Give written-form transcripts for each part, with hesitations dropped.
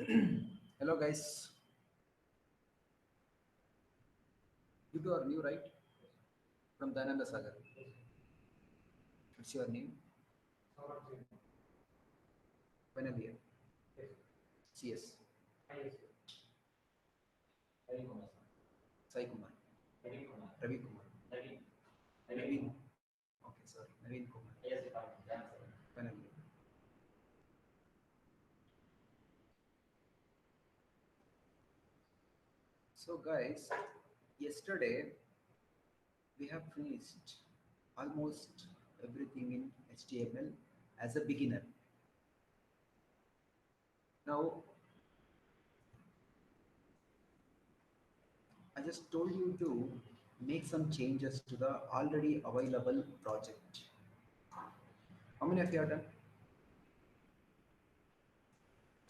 Hello guys, you two are new, right? From Dhananda Sagar. What's your name? Final year. CS. Sai Kumar. Ravi Kumar. Naveen. Okay, sorry. Naveen Kumar. Final year. So guys, yesterday we have finished almost everything in HTML as a beginner. Now I just told you to make some changes to the already available project. How many of you have done?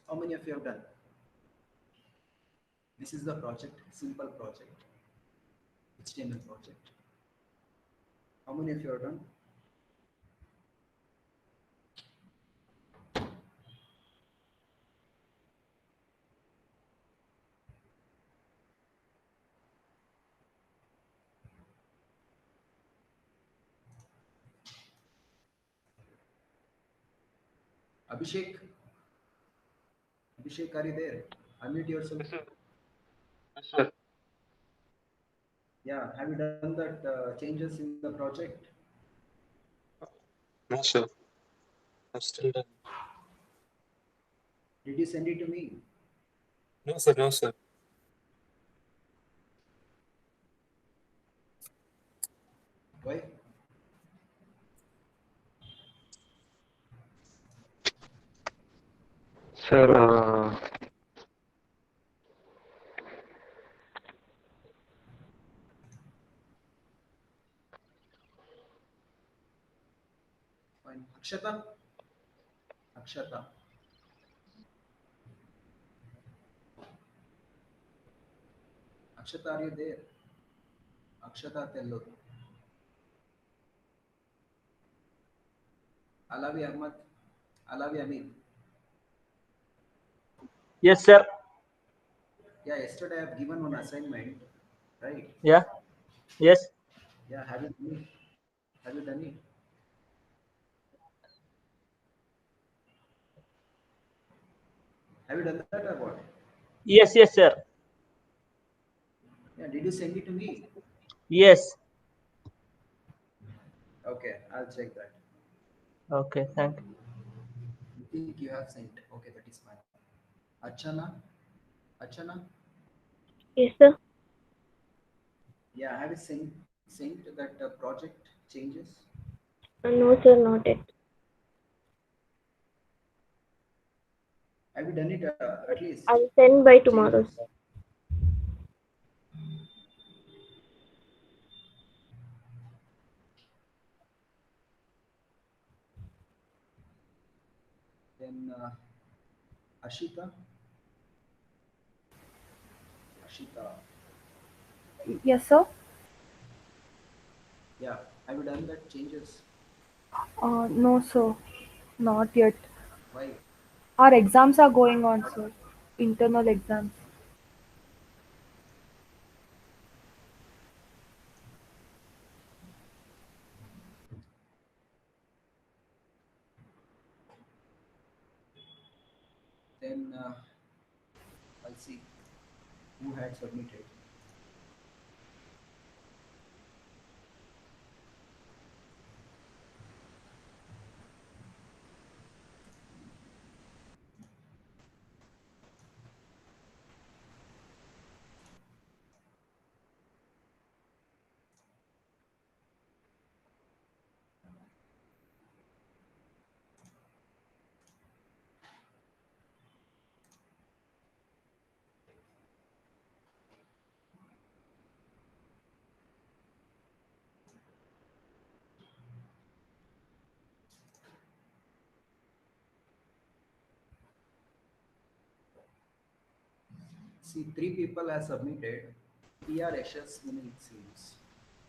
How many of you have done? This is the project, simple project, HTML project. How many of you have done? Abhishek, Abhishek, are you there? Unmute yourself. Yes, sir. Yes, sir. Yeah, have you done that changes in the project? No, sir. I'm still done. Did you send it to me? No, sir. No, sir. Why? Sir, Fine. Akshata? Akshata. Akshata, are you there? Akshata Tellur. Alavi Ahmad. Alavi Amin. Yes, sir. Yeah, yesterday I have given one assignment, right? Yeah. Yes. Yeah, have you done it? Have you done it? Have you done that or what? Yes, yes, sir. Yeah, did you send it to me? Yes. Okay, I'll check that. Okay, thank you. You think you have sent? Okay, that is fine. Achana? Achana? Yes, sir. Yeah, have you sent that project changes? No, sir, not yet. Have you done it at least? I'll send by tomorrow. Changes. Then Ashita? Ashita. Yes, sir. Yeah, have you done that changes? No, sir. Not yet. Why? Our exams are going on, sir. Internal exams. Then I'll see who had submitted. See, three people have submitted. PRHS Mini, it seems.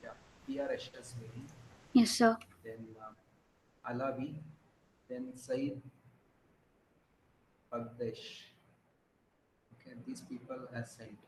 Yeah, PRHS Mini. Yes, sir. Then Alavi. Then Saeed Bagdesh. Okay, these people has sent.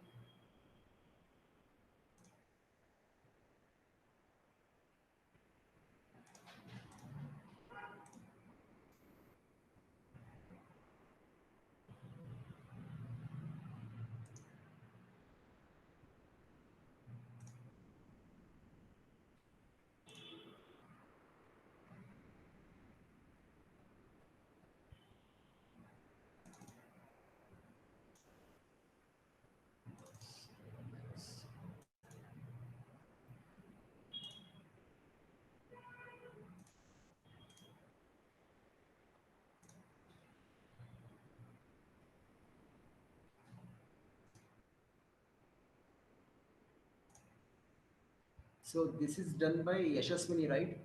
So this is done by Yashaswini, right?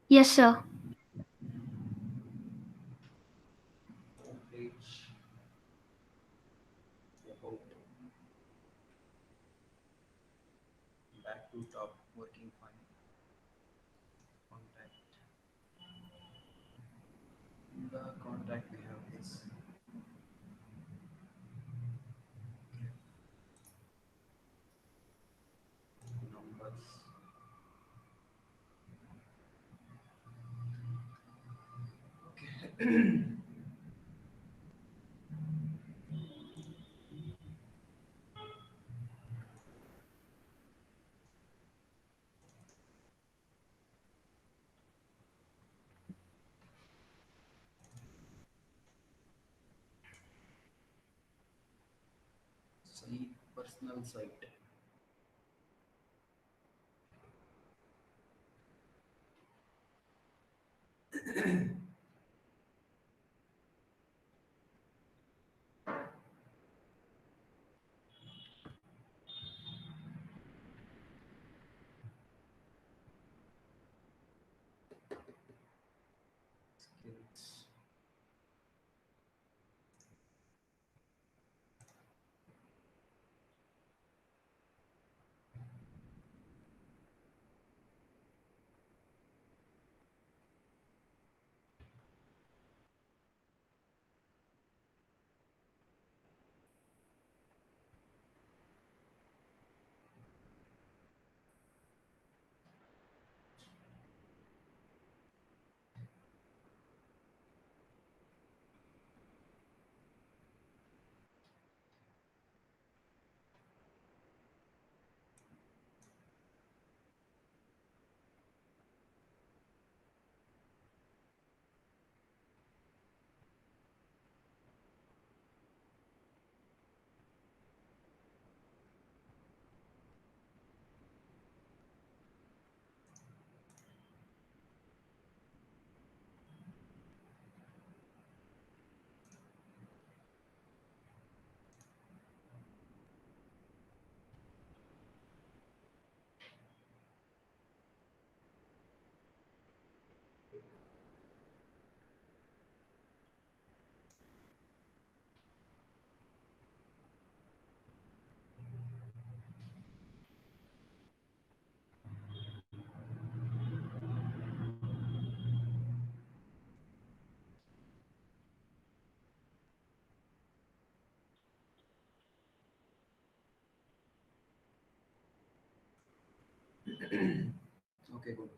Yes, sir. Homepage about back to top working fine. Contact. In the contact we have this numbers. Okay. Site, personal site. Skills. Okay, good.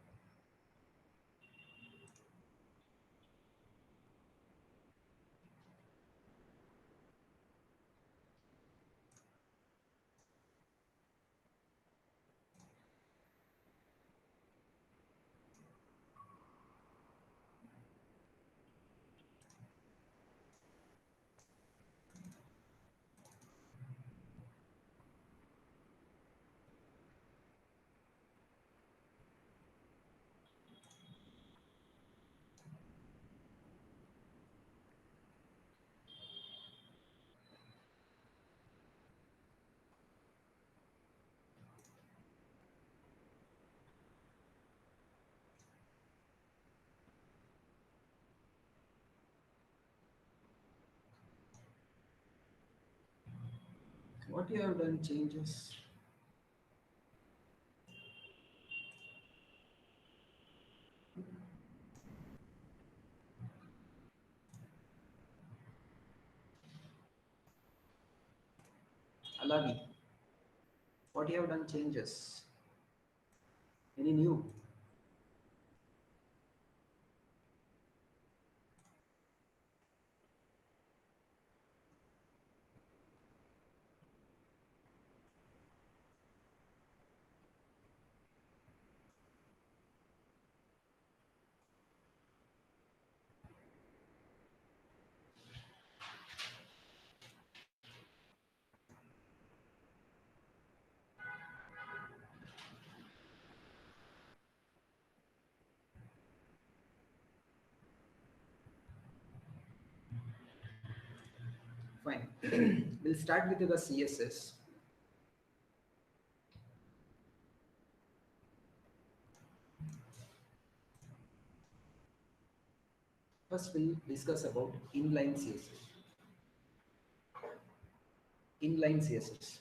What you have done changes? Alavi, what you have done changes? Any new? Fine. We'll start with the CSS. First, we'll discuss about inline CSS. Inline CSS.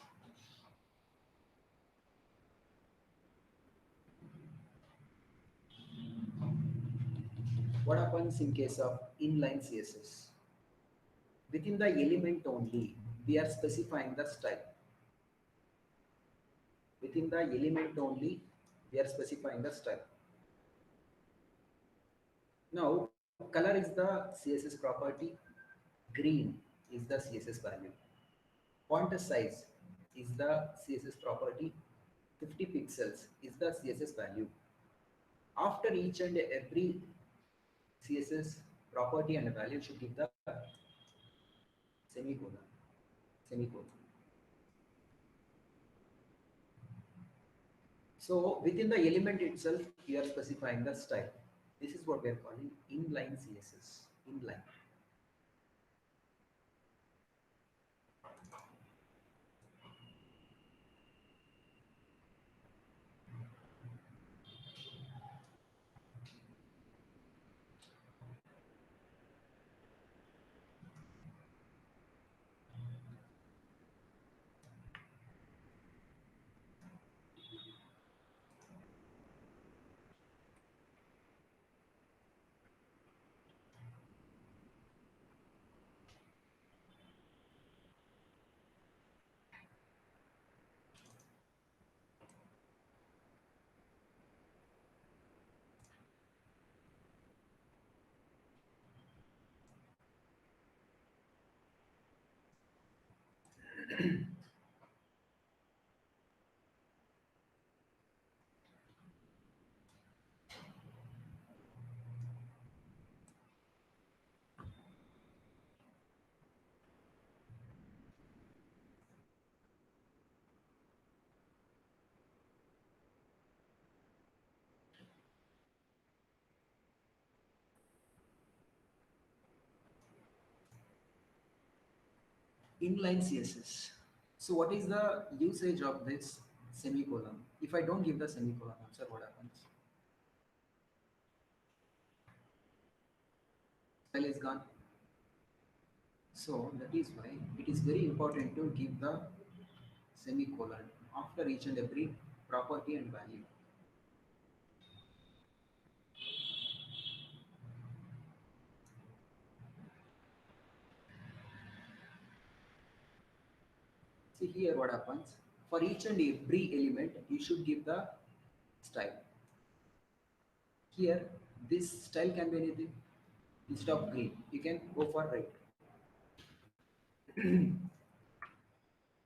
What happens in case of inline CSS? Within the element only, we are specifying the style. Within the element only, we are specifying the style. Now, color is the CSS property. Green is the CSS value. Font size is the CSS property. 50 pixels is the CSS value. After each and every CSS property and value should give the semicolon. Semicolon. So within the element itself, we are specifying the style. This is what we are calling inline CSS. Inline. Inline CSS. So what is the usage of this semicolon? If I don't give the semicolon answer, what happens? Style is gone. So that is why it is very important to give the semicolon after each and every property and value. See here what happens. For each and every element, you should give the style. Here, this style can be anything. Instead of green, you can go for red.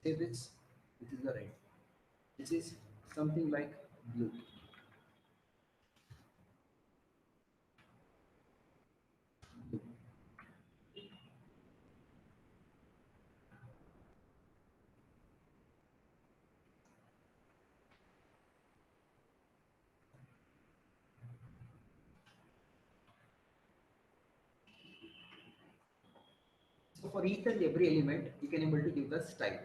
Say this is the red. This is something like blue. So for each and every element, you can able to give the style.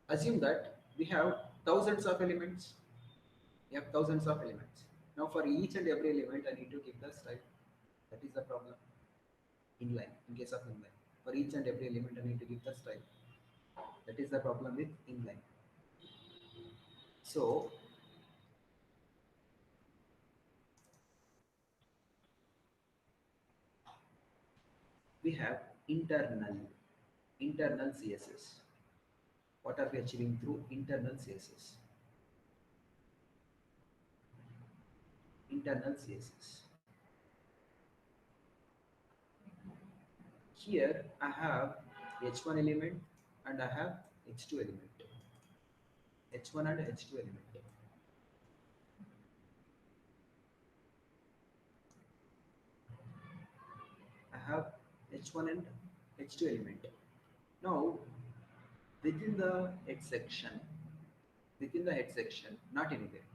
Assume that we have thousands of elements. We have thousands of elements. Now for each and every element, I need to give the style. That is the problem. Inline, in case of inline. For each and every element, I need to give the style. That is the problem with inline. So we have internal CSS. What are we achieving through internal CSS? Internal CSS. Here I have h1 element and I have h2 element. h1 and h2 element. I have h1 and h2 element. Now within the head section, not anywhere.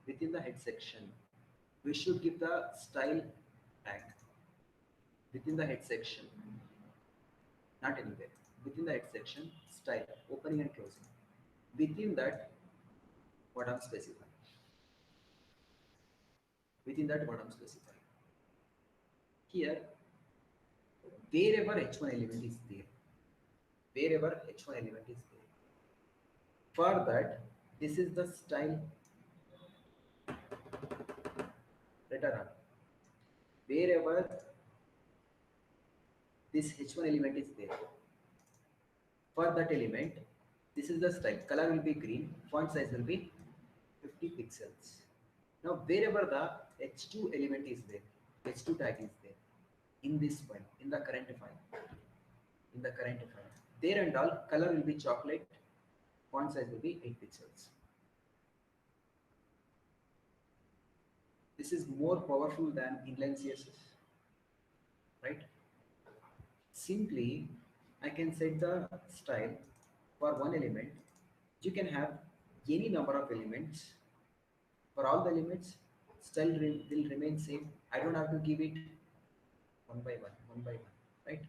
Within the head section, we should give the style tag. Within the head section, not anywhere. Within the head section, style, opening and closing. Within that, what I'm specifying. Within that, what I'm specifying. Here, wherever h1 element is there, for that, this is the style letter R. Wherever this h1 element is there, for that element, this is the style. Color will be green, font size will be 50 pixels. Now, wherever the h2 element is there, h2 tag is there, in this file, in the current file, there and all, color will be chocolate, font size will be 8 pixels. This is more powerful than inline CSS, right? Simply, I can set the style for one element. You can have any number of elements. For all the elements, style will remain same. I don't have to give it one by one, right?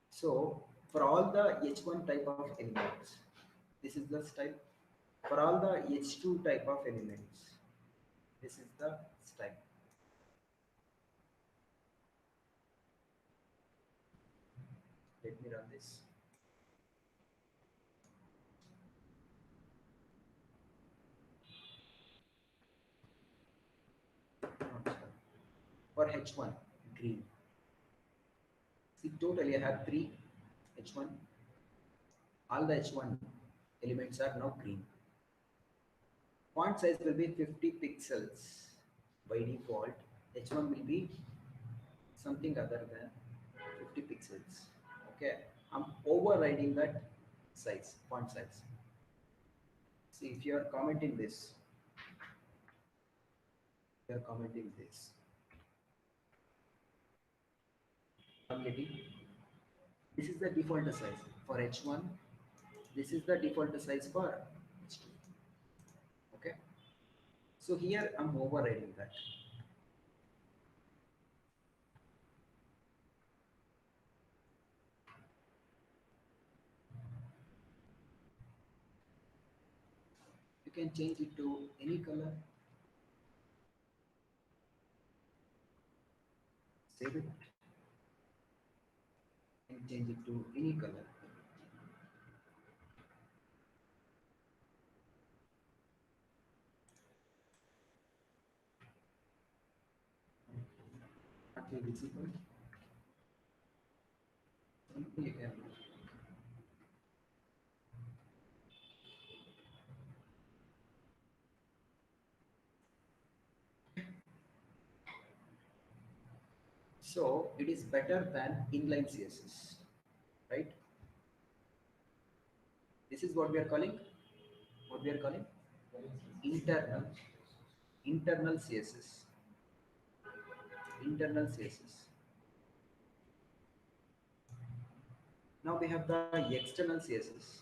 So for all the h1 type of elements, this is the style. For all the h2 type of elements, this is the style. Let me run this. For h1, green. See, totally I have 3 h1. All the h1 elements are now green. Font size will be 50 pixels by default. h1 will be something other than 50 pixels. Okay, I'm overriding that size, font size. See, if you are commenting this, I'm getting, this is the default size for h1. This is the default size for h2. Okay, so here I'm overriding that. You can change it to any color. Save it and change it to any color. Not be visible. Something you can do. So it is better than inline CSS, right? This is what we are calling. Internal CSS. Internal CSS. Now we have the external CSS.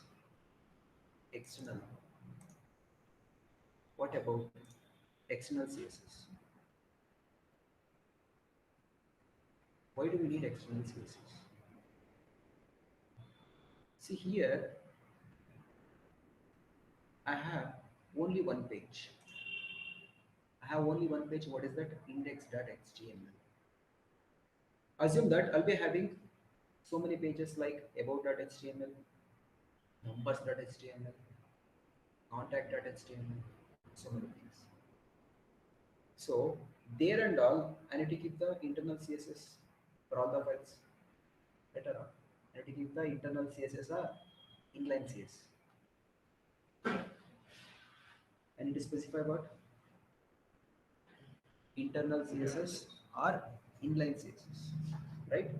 External. What about external CSS? Why do we need external CSS? See here, I have only one page. What is that? Index.html. Assume that I'll be having so many pages like about.html, numbers.html, contact.html, so many things. So there and all, I need to keep the internal CSS for all the files. Better on. I need to keep the internal CSS inline CS. I need to specify what? Internal CSS or inline CSS, right?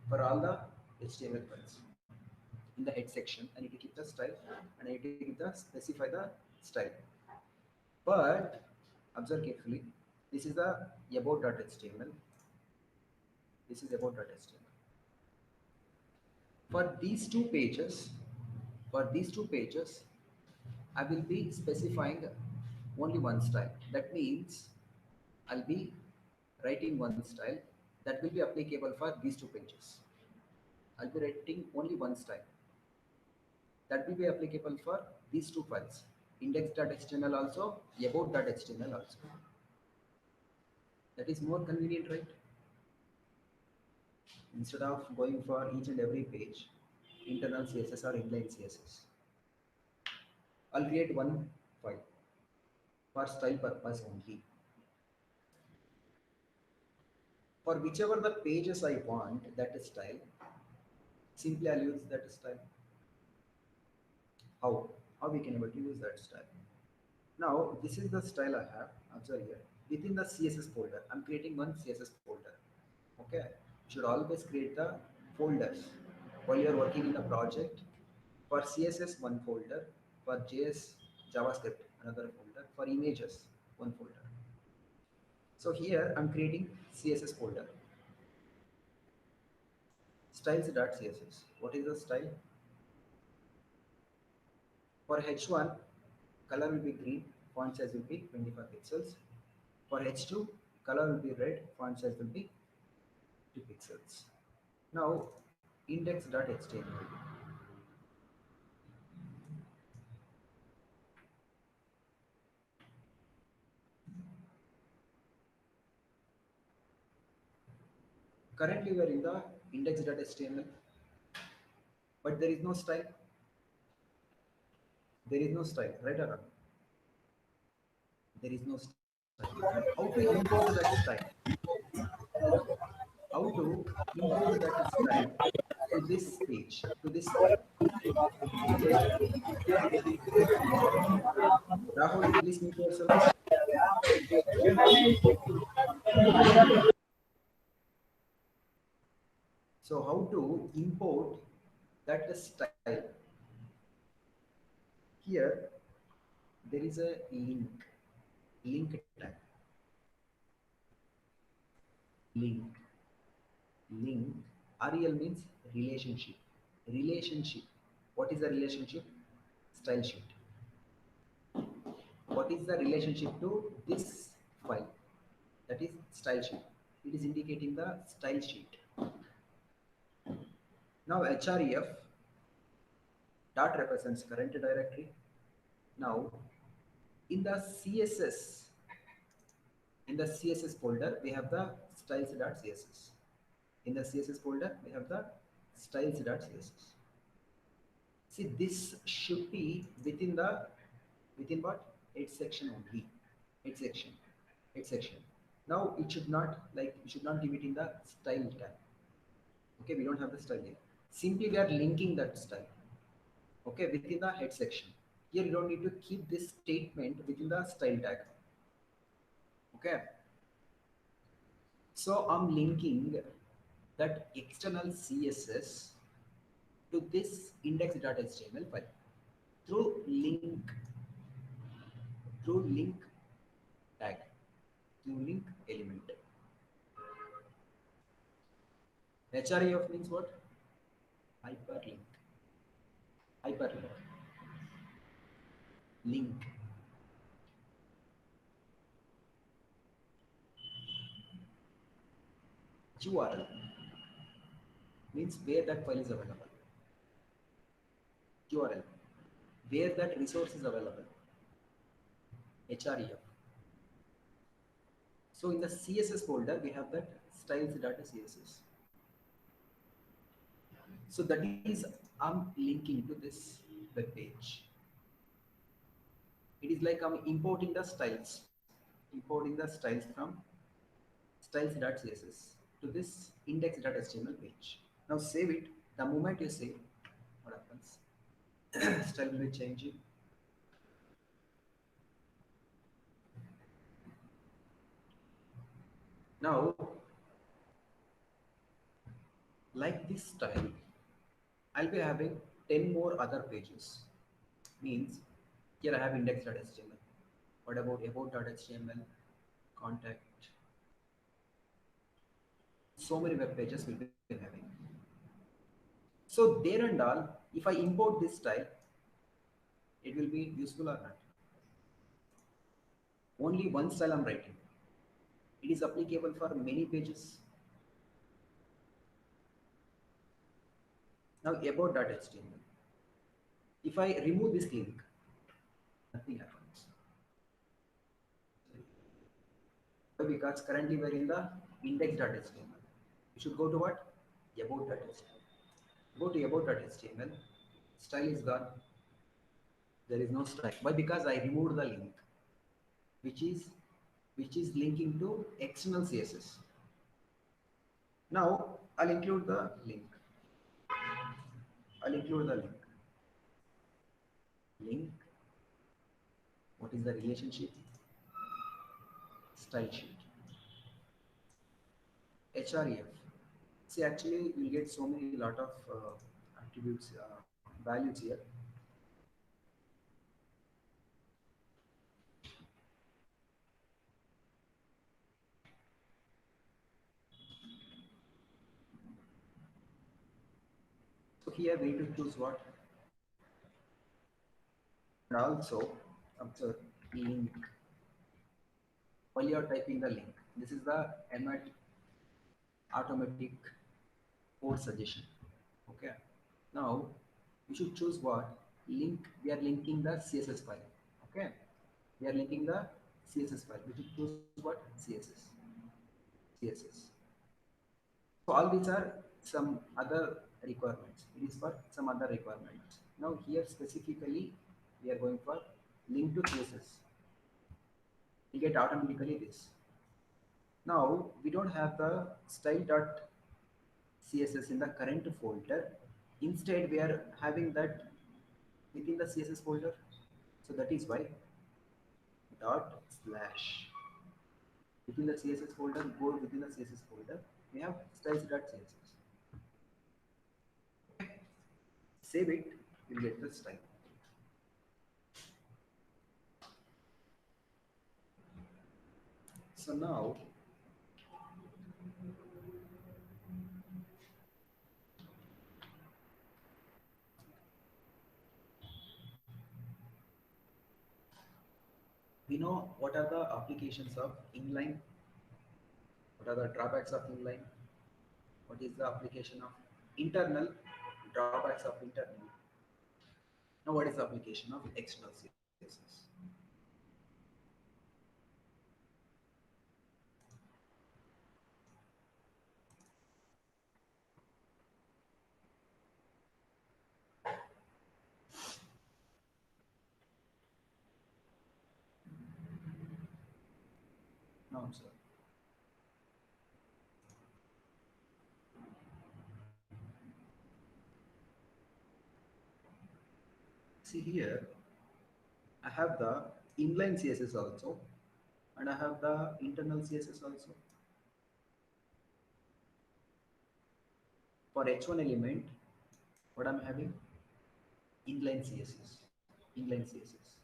For all the HTML files. In the head section, I need to keep the style and I need to give the specify the style. But observe carefully, this is the about.html. This is about.html. For these two pages, I will be specifying only one style. That means I'll be writing one style that will be applicable for these two pages. I'll be writing only one style that will be applicable for these two files, index.html also, about.html also. That is more convenient, right? Instead of going for each and every page, internal CSS or inline CSS. I'll create one file for style purpose only. For whichever the pages I want that style, simply I'll use that style. How? How we can able to use that style? Now this is the style I have. Observe here. Within the CSS folder, I'm creating one CSS folder. Okay. You should always create the folders while you're working in the project. For CSS, one folder. For JS, JavaScript, another folder. For images, one folder. So here I'm creating CSS folder. Styles.css. What is the style? For H1, color will be green, font size will be 25 pixels. For H2, color will be red, font size will be 2 pixels. Now, index.html. Currently, we are in the index.html, but there is no style. There is no style, right or wrong? There is no style. How to import that style? How to import that style to this page, to this file? Rahul, please mute yourself. So how to import that style? Here there is a link tag. Link. REL means relationship. Relationship. What is the relationship? Style sheet. What is the relationship to this file? That is style sheet. It is indicating the style sheet. Now href dot represents current directory. Now in the CSS folder we have the styles.css. In the CSS folder we have the styles.css. See, this should be within what? Head section only. Head section. Now it should not give it in the style tag. Okay, we don't have the style here. Simply we are linking that style. Okay, within the head section. Here you don't need to keep this statement within the style tag. Okay. So I'm linking that external CSS to this index.html file through link tag, through link element. href means what? Hyperlink. Link. URL means where that file is available. URL, where that resource is available. href. So in the CSS folder, we have that styles.css. So that is I'm linking to this web page. It is like I'm importing the styles from styles.css to this index.html page. Now save it. The moment you save, what happens? Style will be changing. Now, like this style, I'll be having 10 more other pages. Means here I have index.html. What about.html, contact? So many web pages will be having. So there and all, if I import this style, it will be useful or not? Only one style I'm writing. It is applicable for many pages. Now about.html. If I remove this link, nothing happens. Why? Because currently we're in the index.html. You should go to what? About.html. Go to about.html. Style is gone. There is no style. Why? Because I removed the link, which is linking to external CSS. Now I'll include the link. I'll include the link. Link. What is the relationship? Style sheet. href. See, actually, you'll get so many lot of attributes, values here. So here we need to choose what, and also observe link. While you are typing the link, this is the emit automatic code suggestion. Okay. Now you should choose what link. We are linking the CSS file. Okay. We are linking the CSS file. We should choose what CSS. CSS. So all these are some other requirements. It is for some other requirements. Now here specifically we are going for link to CSS. We get automatically this. Now we don't have the style.css in the current folder. Instead we are having that within the CSS folder. So that is why dot slash within the CSS folder, go within the CSS folder, we have styles.css. Save it, you'll get the style. So now we know what are the applications of inline, what are the drawbacks of inline, what is the application of internal, drawbacks of internal. Now what is the application of external CSS? No, sir. See here, I have the inline CSS also, and I have the internal CSS also. For H1 element, what I'm having? Inline CSS, inline CSS,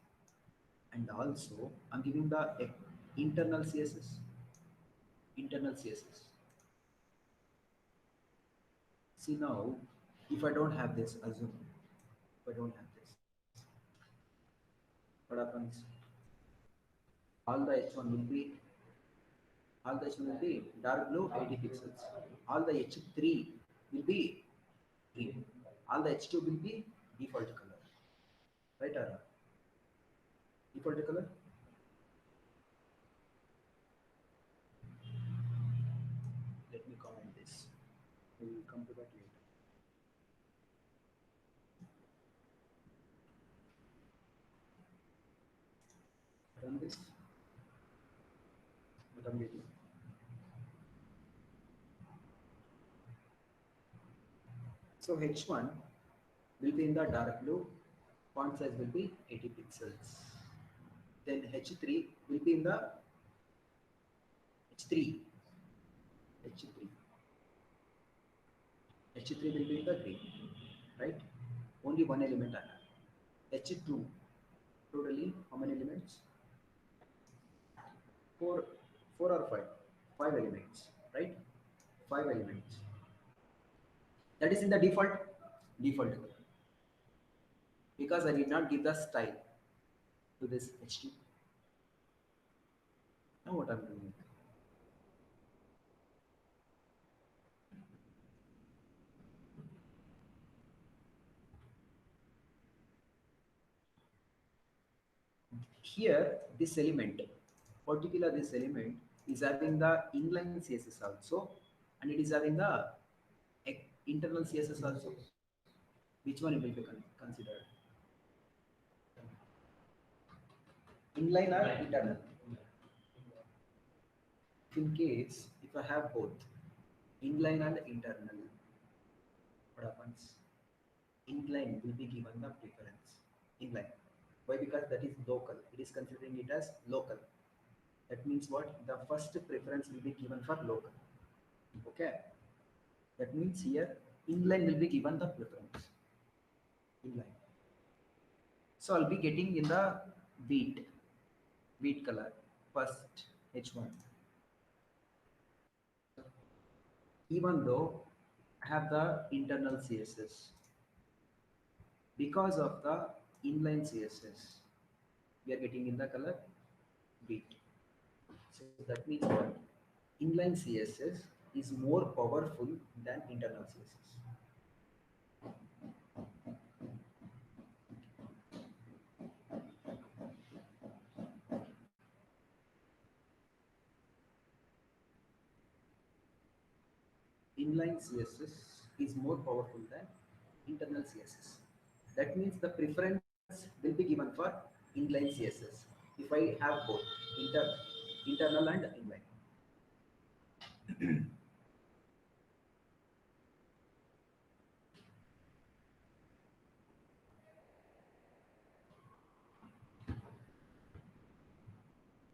and also I'm giving the internal CSS, internal CSS. See now, if I don't have this, assume if I don't have this, what happens? All the H1 will be dark blue 80 pixels. All the H3 will be green. All the H2 will be default color. Right, Ara? Default color? Let me comment this. We will come to that later. Run this. What I'm getting. So H1 will be in the dark blue font size will be 80 pixels. Then H3 will be in the H3. H3. H3 will be in the green, right? Only one element I have. H2. Totally, how many elements? Four, four or five? Five elements, right? Five elements. That is in the default because I did not give the style to this H2. Now what I'm doing? Here, this element, particular this element is having the inline CSS also, and it is having the internal CSS also. Which one will be considered? Inline or internal? In case if I have both inline and internal, what happens? Inline will be given the preference. Inline. Why? Because that is local. It is considering it as local. That means what? The first preference will be given for local. Okay. That means here inline will be given the preference. Inline. So I'll be getting in the wheat color first H1. Even though I have the internal CSS, because of the inline CSS, we are getting in the color wheat. So that means what? Inline CSS is more powerful than internal CSS. Inline CSS is more powerful than internal CSS. That means the preference will be given for inline CSS if I have both internal and inline.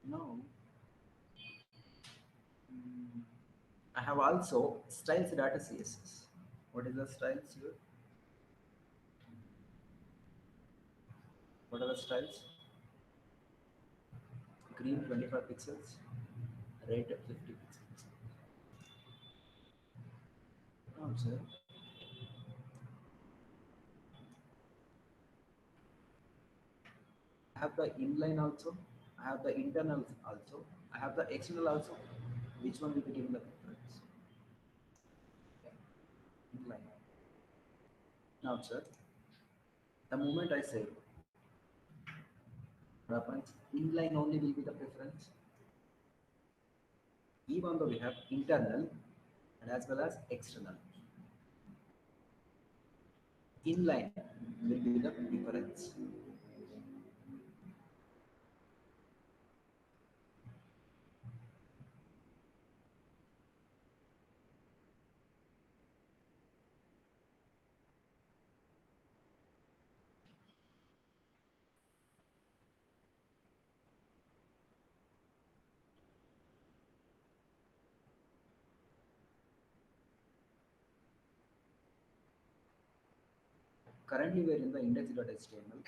Now, I have also styles data CSS. What is the styles here? What are the styles? Green 25 pixels, red 50 pixels. Now, sir, I have the inline also, I have the internal also, I have the external also. Which one will be given the preference? Inline. Now, sir, the moment I say what happens, inline only will be the preference. Even though we have internal and as well as external, inline will be the preference. Currently, we are in the index.html.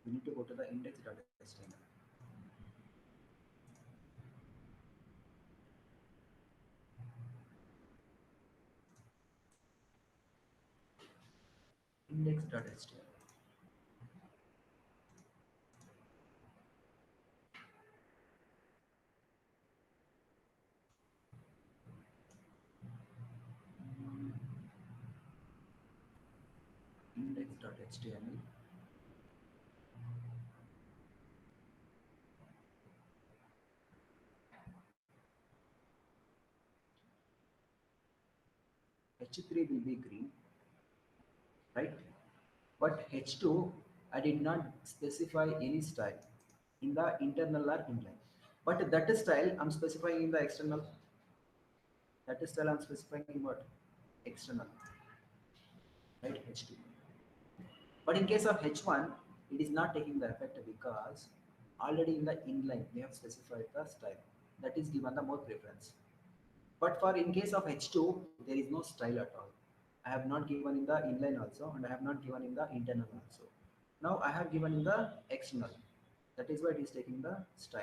We need to go to the index.html. Index.html. Index.html. H3 will be green, right? But H2, I did not specify any style in the internal or inline. But that style I'm specifying in the external. That style I'm specifying in what? External, right? H2. But in case of H1, it is not taking the effect because already in the inline we have specified the style. That is given the more preference. But for in case of H2, there is no style at all. I have not given in the inline also, and I have not given in the internal also. Now I have given in the external. That is why it is taking the style,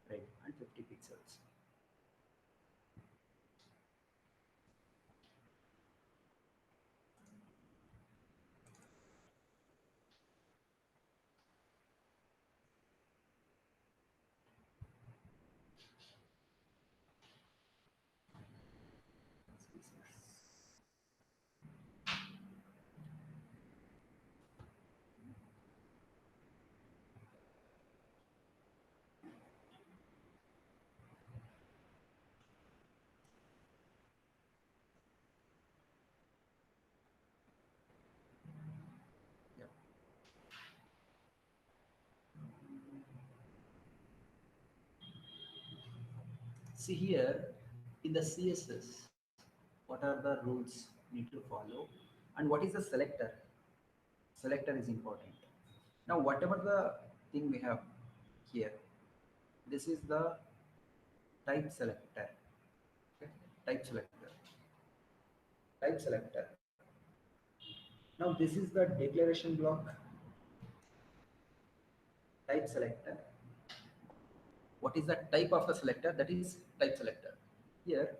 right? And 50 pixels. Yeah. See here in the CSS, what are the rules need to follow, and what is the selector? Selector is important. Now, whatever the thing we have here, this is the type selector. Okay? Type selector. Type selector. Now, this is the declaration block. Type selector. What is the type of the selector? That is type selector. Here,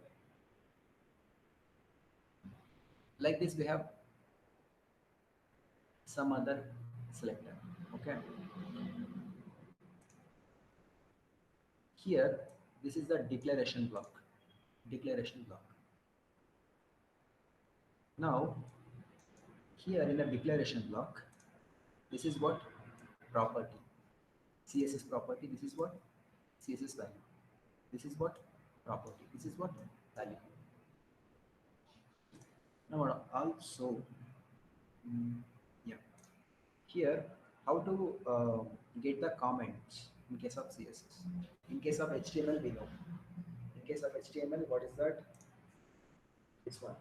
like this, we have some other selector. Okay. Here, this is the declaration block. Declaration block. Now, here in the declaration block, this is what? Property. CSS property. This is what? CSS value. This is what? Property. This is what? Value. Now, also, yeah. Here, how to get the comments in case of CSS. In case of HTML, we know. In case of HTML, what is that? This one.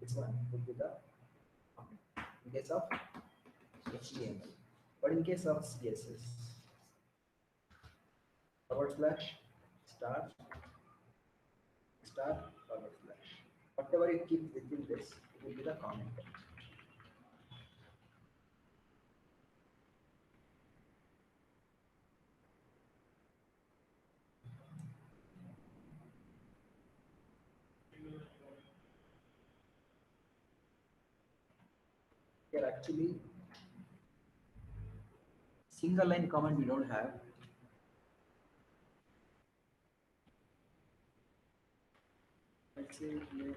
This one would be the comment. In case of HTML. But in case of CSS, forward slash, star, star, forward slash. Whatever you keep within this, it will be the comment. Here actually, single line comment we don't have. Let's say here.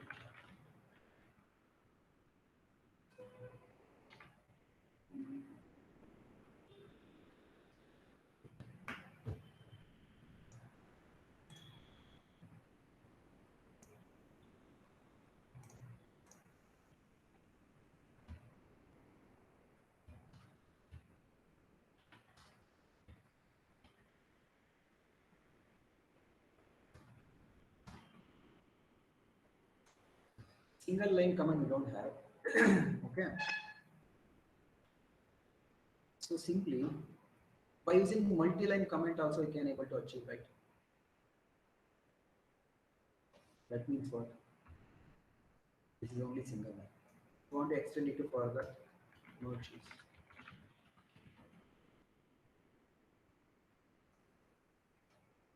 Single line comment we don't have. Okay. So simply by using multi-line comment also you can able to achieve, right? That means what? This is only single line. If you want to extend it to further, no issues.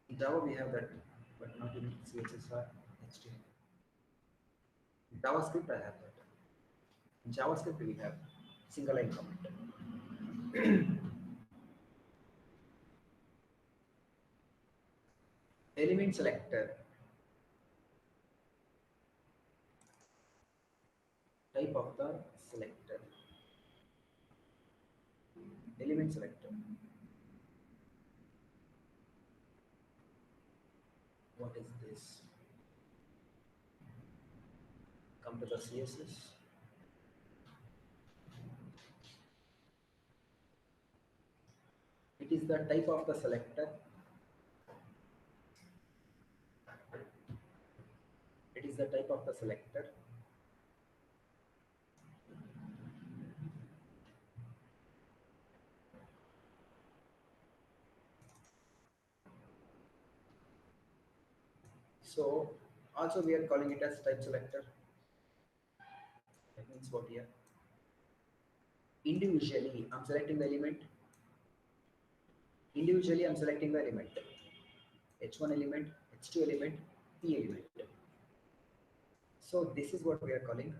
In Java we have that, but not in CSS or HTML. In JavaScript I have that. In JavaScript we have single line comment. Element selector. Type of the selector. Element selector. What is this? Come to the CSS. It is the type of the selector. It is the type of the selector. So also we are calling it as type selector. That means what here? Individually, I'm selecting the element. Individually, I'm selecting the element. H1 element, H2 element, P element. So this is what we are calling.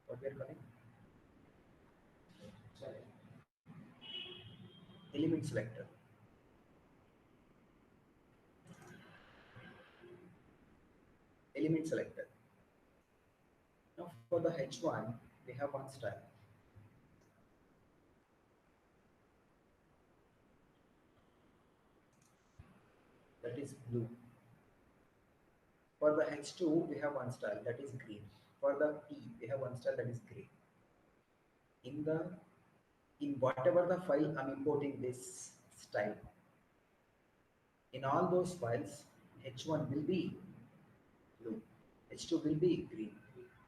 What we are calling? Element selector. Element selector. Now for the H1, we have one style. That is blue. For the H2, we have one style that is green. For the P, we have one style that is gray. In whatever the file I'm importing this style, in all those files, H1 will be blue, H2 will be green,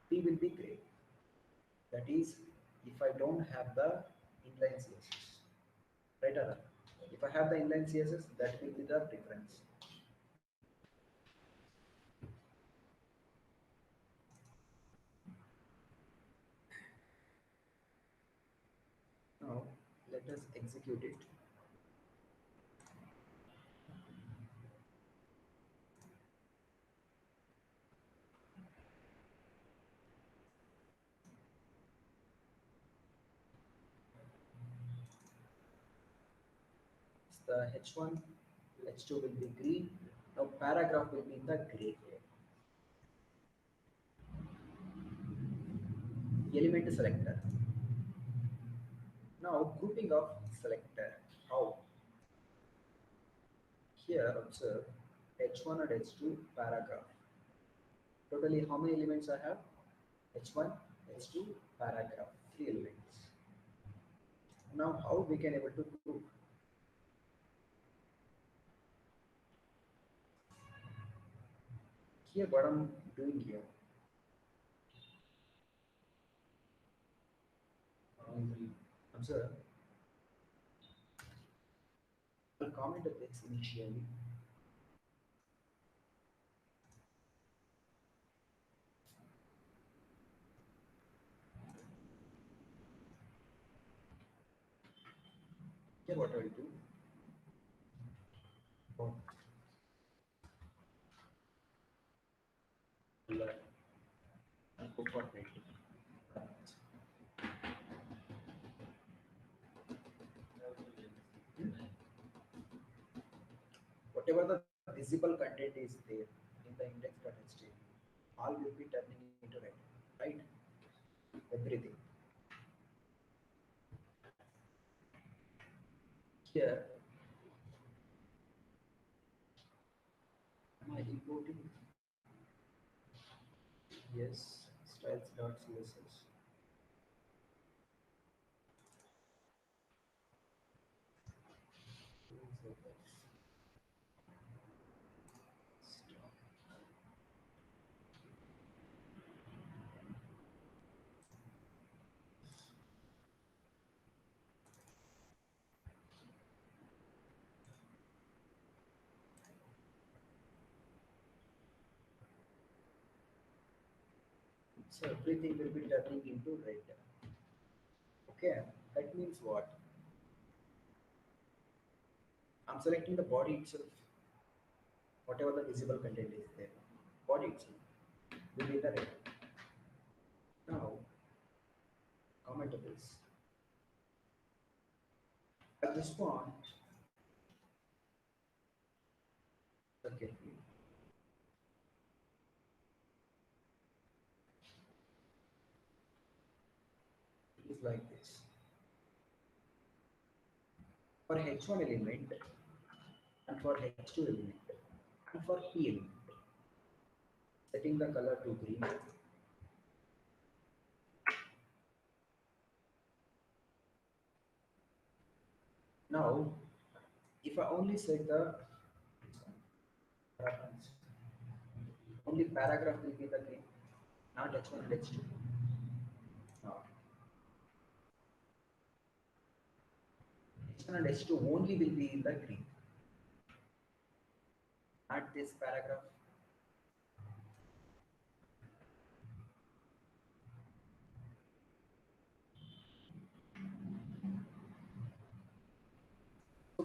P will be gray. That is, if I don't have the inline CSS, right or wrong? If I have the inline CSS, that will be the difference. Now, let us execute it. The H1, H2 will be green. Now paragraph will be in the gray. Element selector. Now grouping of selector. How? Here observe H1 and H2 paragraph. Totally how many elements I have? H1, H2 paragraph. 3 elements. Now how we can able to group? Here what I'm doing here. Observe. I'll comment the text initially. Here what I will do. Oh, I'll go for printing. Whatever the visible content is there in the index.html, all will be turning into red, right? Everything. Here, am I importing? Yes, styles.css. So everything will be turning into red. Okay, that means what? I'm selecting the body itself, whatever the visible content is there. Body itself will be the red. Now, commentables. At this point, okay, it is like this. For H1 element and for H2 element and for P element, setting the color to green. Now, if I only set the reference, only paragraph will be the green, not H1 and H2. Now, H1 and H2 only will be in the green, not this paragraph,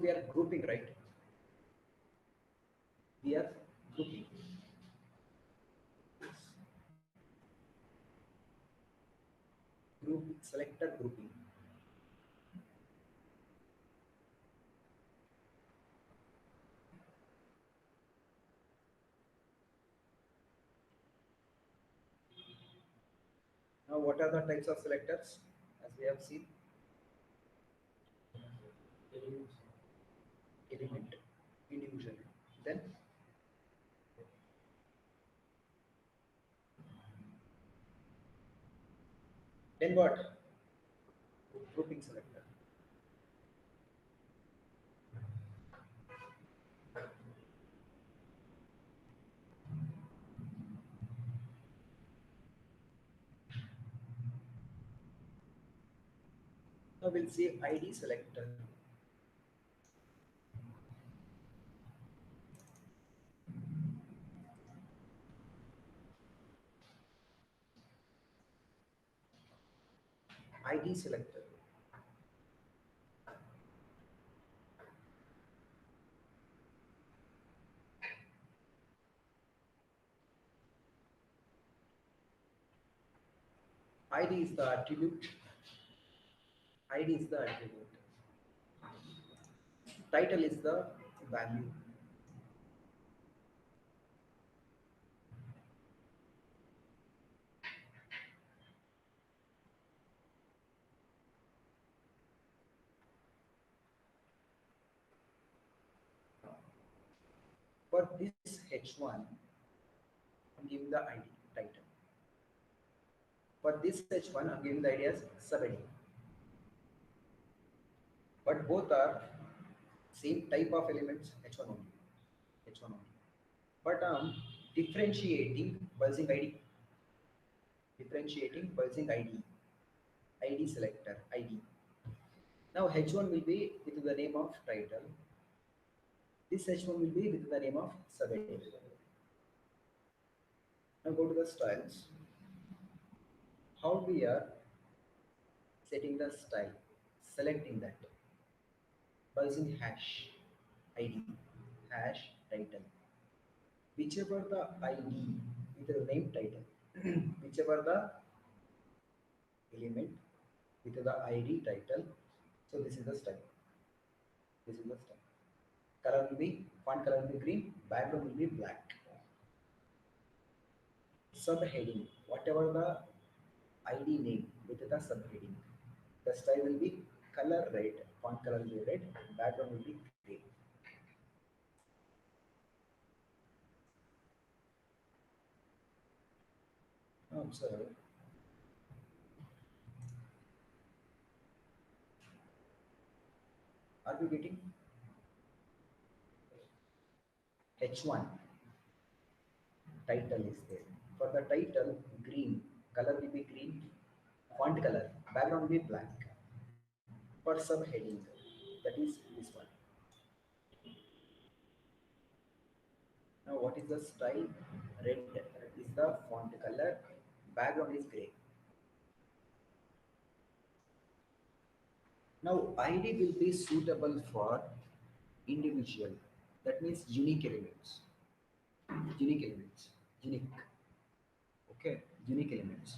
we are grouping, right? We are grouping. Group selector grouping. Now, what are the types of selectors? As we have seen, element, individual. Then what? Grouping selector. Now we'll see ID selector. ID selector. ID is the attribute. ID is the attribute. Title is the value. For this H1, I'm giving the ID title. For this H1, I'm giving the ID as subheading. But both are same type of elements, H1 only. H1 only. But I'm differentiating pulsing ID. Differentiating pulsing ID. ID selector, ID. Now H1 will be with the name of title. This H1 will be with the name of subheading. Now go to the styles. How we are setting the style, selecting that. Pulsing hash, ID, hash, title. Whichever the ID with the name title, whichever the element with the ID title, so this is the style. This is the style. Color will be, font color will be green, background will be black. Subheading, whatever the ID name with the subheading, the style will be color red, font color will be red, background will be gray. Now observe. Are we getting H1 title is there. For the title, green, color will be green, font color, background will be black. For subheading, that is this one. Now what is the style? Red is the font color, background is gray. Now ID will be suitable for individual, that means unique elements. Unique elements. Unique. Okay, unique elements.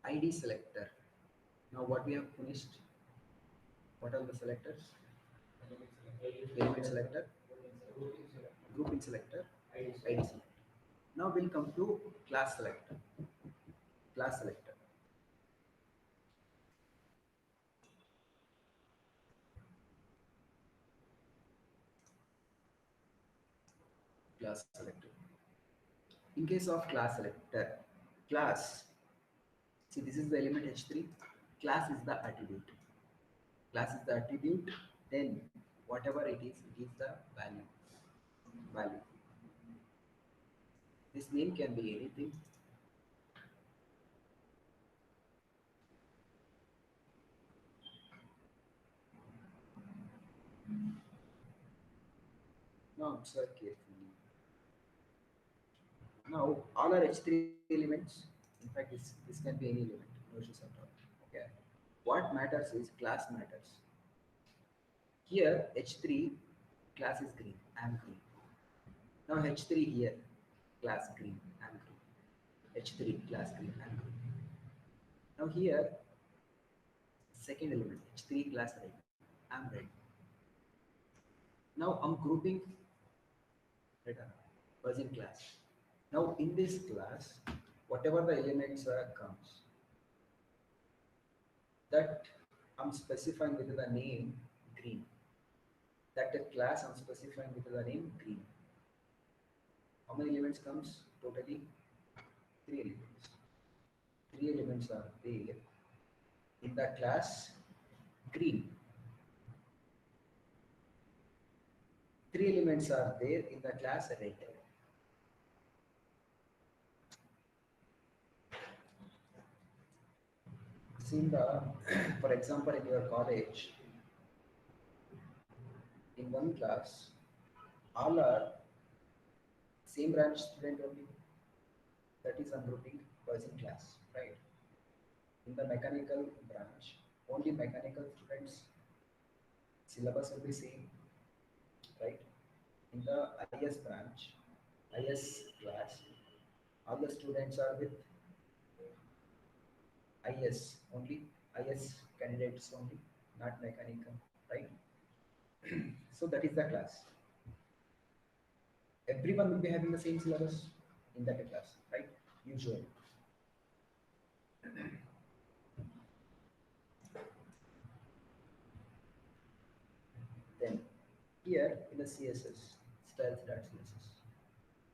ID selector. Now what we have finished? What are the selectors? Element selector, grouping selector, ID selector. Now we'll come to class selector. Class selector. Class selector. In case of class selector, class, see this is the element H3, class is the attribute. Class is the attribute, then whatever it is the value. Value. This name can be anything. Now observe carefully. Now all are H3 elements. In fact, this can be any element, no issues at all. Okay. What matters is class matters. Here H3 class is green, I am green. Now H3 here class green, I am green. H3 class green, I am green. Now here second element H3 class red, I am red. Now I'm grouping red Persian class. Now in this class, whatever the elements comes, that I'm specifying with the name green. That the class I'm specifying with the name green. How many elements comes? Totally 3 elements. 3 elements are there in the class green. 3 elements are there in the class red. See in the, for example, in your college, in one class, all are same branch student only. That is ungrouping Persian class, right? In the mechanical branch, only mechanical students syllabus will be same, right? In the IS branch, IS class, all the students are with IS only, IS candidates only, not mechanical, right? So that is the class. Everyone will be having the same syllabus in that class, right? Usually. Then here in the CSS, styles.css,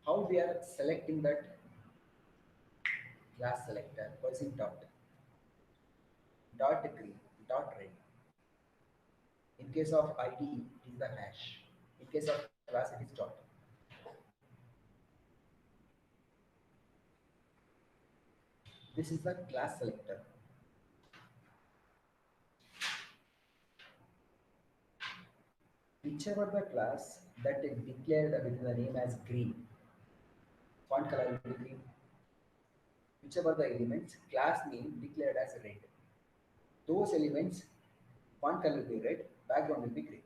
how we are selecting that class selector using dot green, dot red. In case of ID, it is the hash. In case of class, it is dot. This is the class selector. Whichever the class that is declared with the name as green, font color will be green. Whichever the elements, class name declared as red. Those elements, font color will be red, background will be green.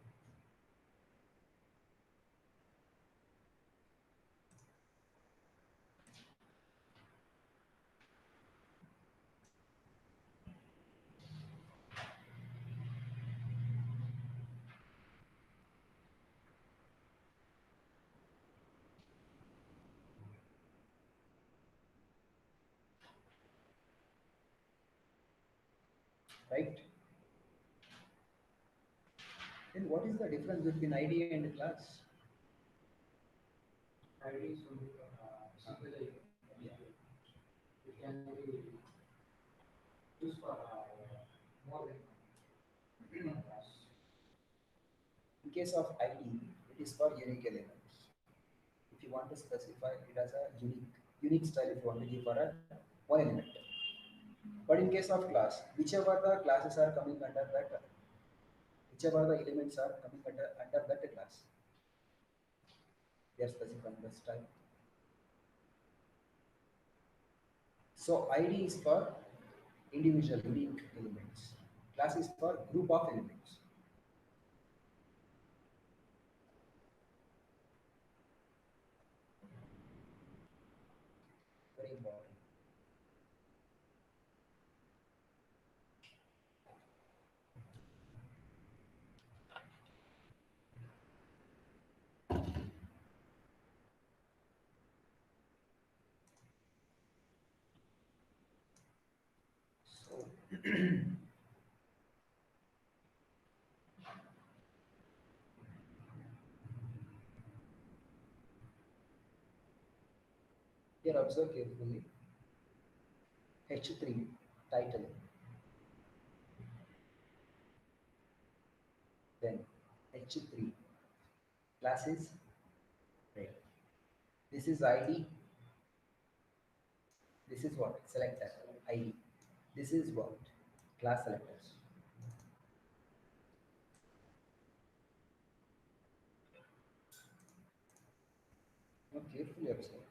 Right? Then what is the difference between ID and class? ID is only yeah. It can be used for more than one class. In case of ID, it is for unique elements. If you want to specify it as a unique style, if you want to give for a one element. But in case of class, whichever the classes are coming under that, whichever the elements are coming under that class, they are specifying the style. So ID is for individual unique elements. Class is for group of elements. Very important. So here observe carefully. H3 title, then H3 class is red. This is ID. This is what? Selector ID. This is what? Class selectors. Now carefully observe.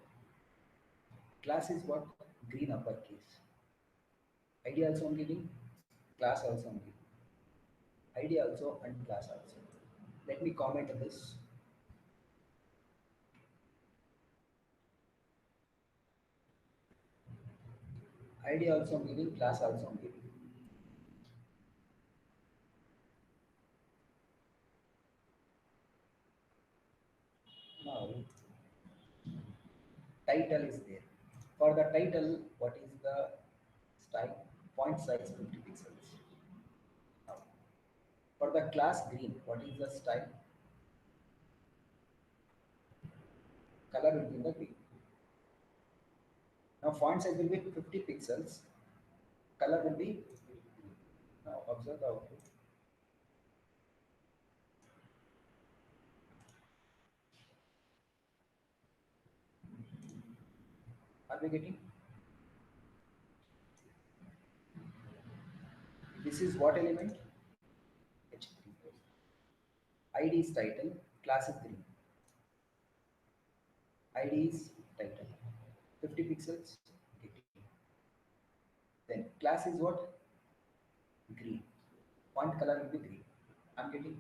Class is what? green uppercase. ID also I'm giving, class also I'm giving. ID also and class also. Let me comment this. ID also I'm giving, class also I'm giving. Now, title is there. For the title, what is the style? Font size 50 pixels. Now, for the class green, what is the style? Color will be in the green. Now, font size will be 50 pixels. Color will be green. Now, observe the output. Are we getting? This is what element? H3. ID is title, class is green. ID is title. 50 pixels. Getting. Then class is what? Green. Font color will be green. I'm getting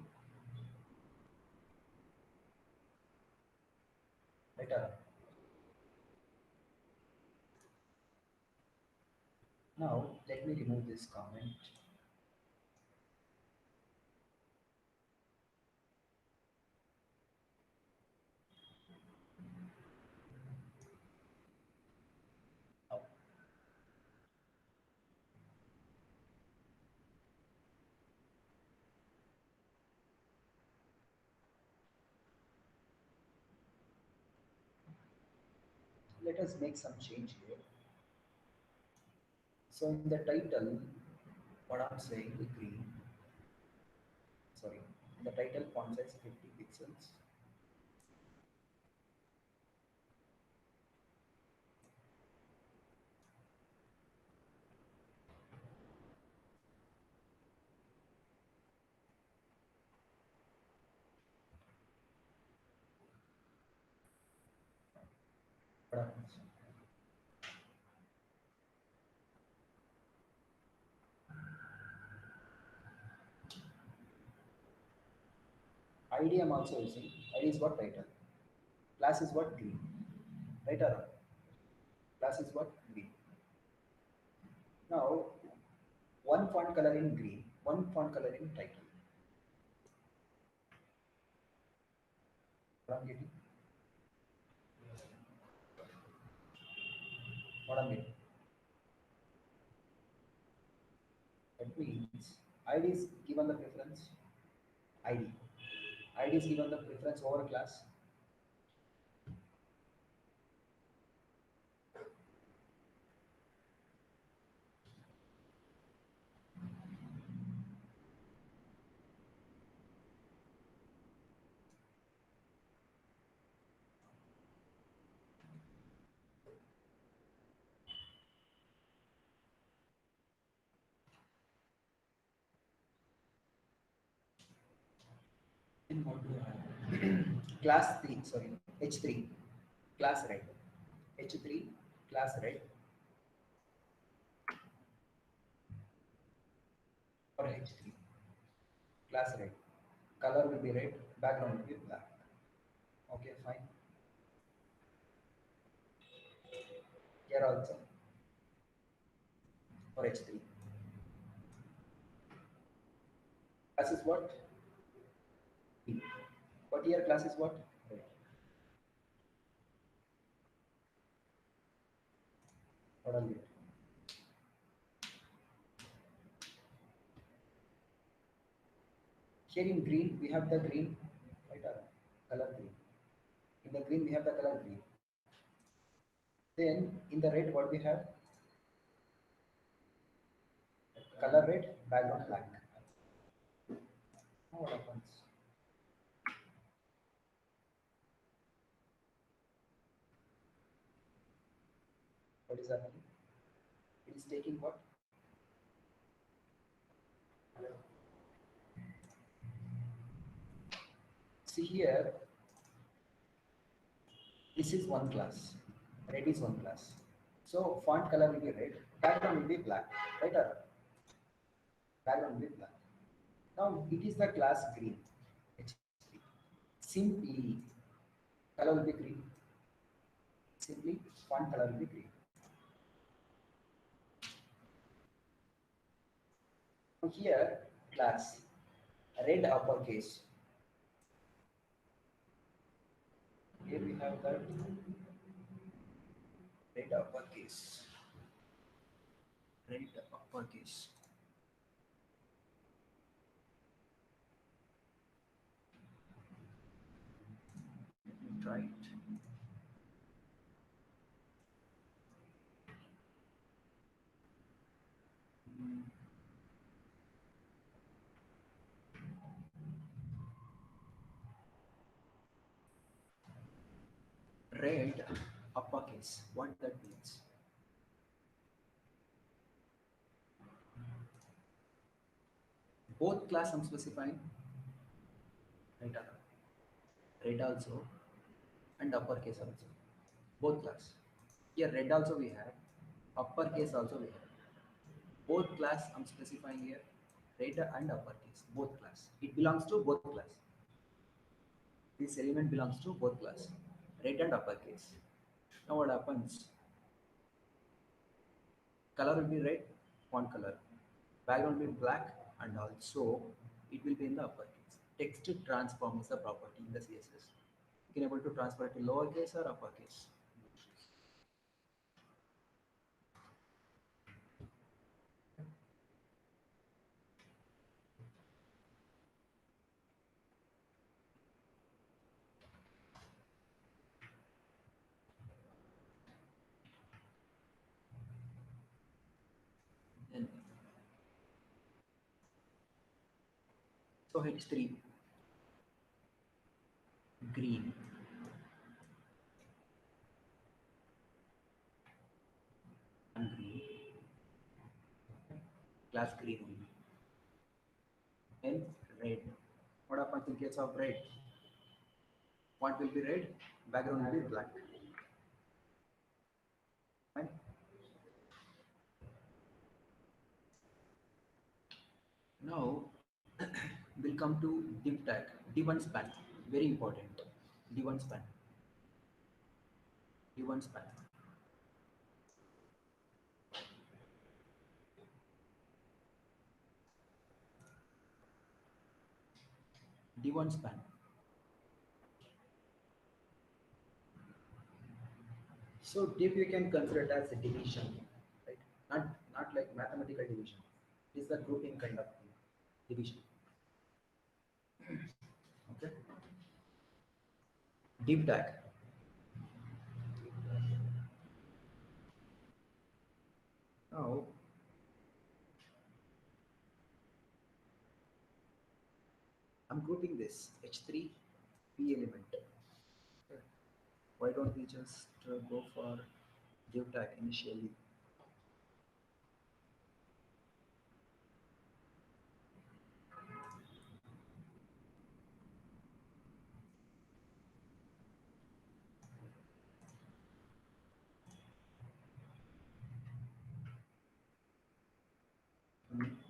better. Now let me remove this comment. Now, let us make some change here. So in the title, what I'm saying is green. Sorry, the title font size 50 pixels. What happens? ID I'm also using. ID is what title. Class is what green. Right or wrong? Class is what green. Now, one font color in green, one font color in title. What I'm getting? What I'm getting? That means ID is given the preference. ID. ID is given the preference over class. Then what do I have? Class 3, sorry, H3, class red. H3, class red. Or H3, class red. Color will be red, background will be black. Okay, fine. Here also for H3. Class is what? E. But here class is what? Red. What are you? Here in green, we have the green, right? Color green. In the green, we have the color green. Then in the red, what we have? Color red, background black. Now what happens? What is happening? It is taking what? See here, this is one class. Red is one class. So font color will be red, background will be black, right? Or background will be black. Now it is the class green. H3. Simply color will be green. Simply font color will be green. Now here class red uppercase. Here we have that red uppercase. Red uppercase. Let me try it. Red uppercase. What that means? Both class I'm specifying. Right. Red also and uppercase also. Both class. Here red also we have. Uppercase also we have. Both class I'm specifying here. Red and uppercase. Both class. It belongs to both class. This element belongs to both class. Red and uppercase. Now what happens? Color will be red, font color. Background will be black, and also it will be in the uppercase. Text transform is a property in the CSS. You can able to transfer it to lowercase or uppercase. And so H3 green and green class green only. And red. What happens in case of red? Font will be red, background will be black. Fine. Now we'll come to div tag, d1 span. Very important. D1 span. D1 span. D1 span. So div you can consider it as a division, right? Not like mathematical division. It is the grouping kind of thing. Division. Okay. Div tag. Now I'm grouping this H3 P element. Okay. Why don't we just go for div tag initially?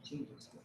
Change this one.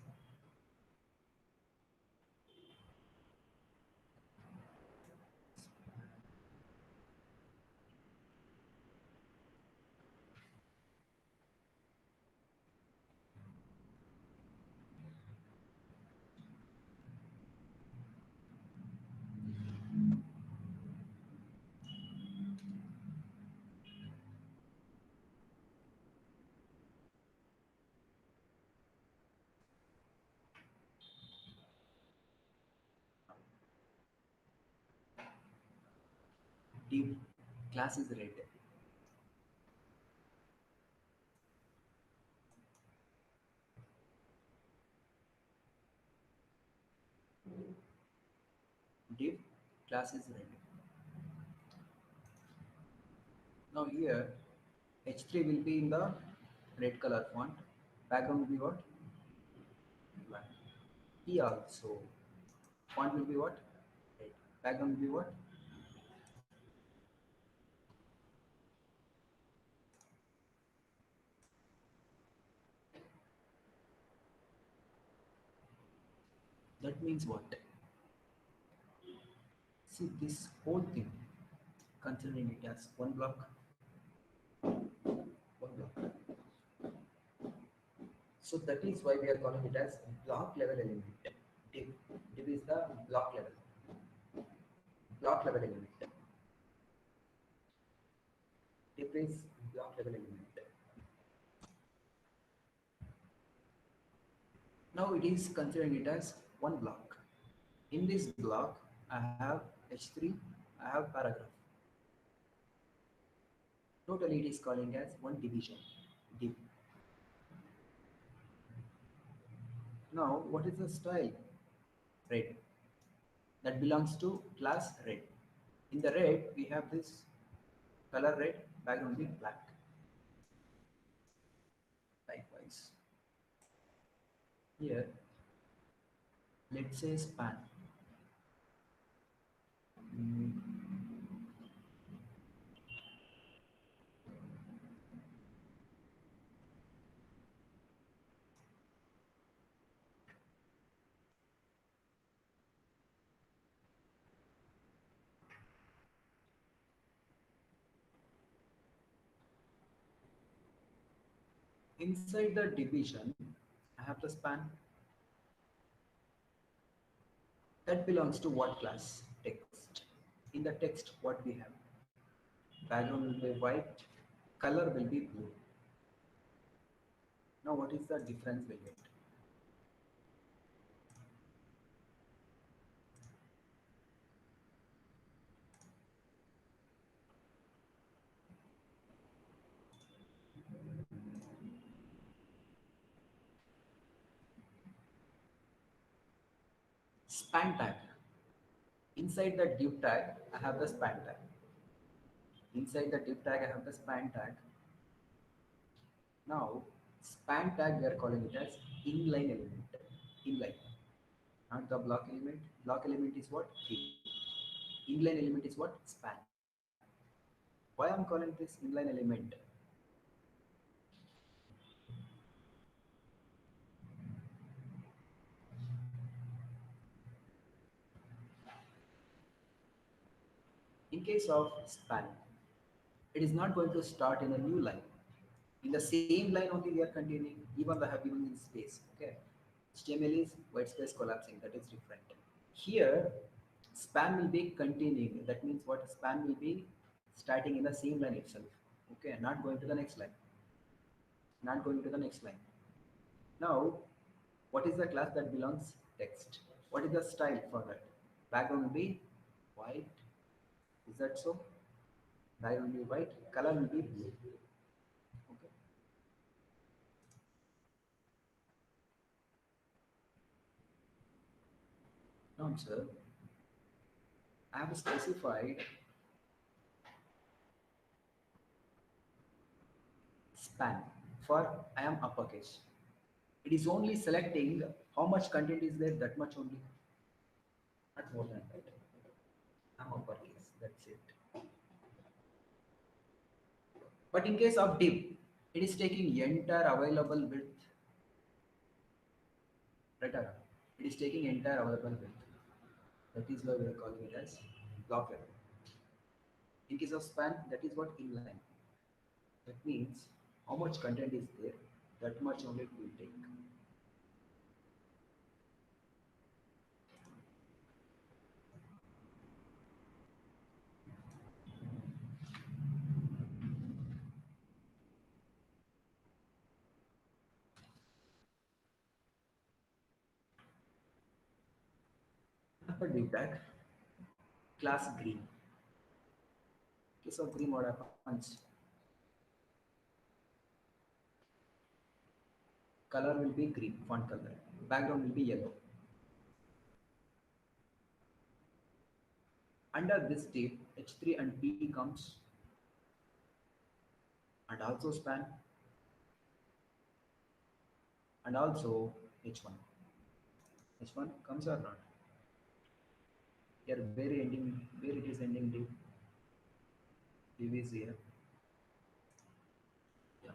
Div class is red. Div class is red. Now here H3 will be in the red color font. Background will be what? Black. P also. Font will be what? Red. Background will be what? That means what? See this whole thing, considering it as one block, one block. So that is why we are calling it as block level element. Div. Div is the block level. Block level element. Div is block level element. Now it is considering it as one block. In this block, I have H3, I have paragraph. Totally it is calling as one division. Div. Now what is the style? Red. That belongs to class red. In the red, we have this color red, background be black. Likewise, here, let's say span. Mm, Inside the division, I have the span. That belongs to what class? Text. In the text, what we have? Background will be white, color will be blue. Now, what is the difference we get? Span tag. Inside the div tag, I have the span tag. Inside the div tag, I have the span tag. Now, span tag, we are calling it as inline element. Inline, not the block element. Block element is what? Div. Inline element is what? Span. Why I'm calling this inline element? In case of span, it is not going to start in a new line. In the same line only we are continuing, even we have given in space. Okay. HTML is white space collapsing, that is different. Here, span will be continuing. That means what? Span will be starting in the same line itself. Okay, not going to the next line. Not going to the next line. Now, what is the class that belongs? Text. What is the style for that? Background will be white. Is that so? Background will be white. Color will be blue. Okay. Now, sir, I have specified span for I am uppercase. It is only selecting how much content is there, that much only. Not more than that. I'm uppercase. That's it. But in case of div, it is taking entire available width. Right? It is taking entire available width. That is why we are calling it as block level. In case of span, that is what inline. That means how much content is there, that much only it will take. After div tag, class green. In case of green, what happens? Color will be green, font color. Background will be yellow. Under this div, H3 and P comes, and also span, and also H1. H1 comes or not? Here, where it is ending div? Div is here. Yeah.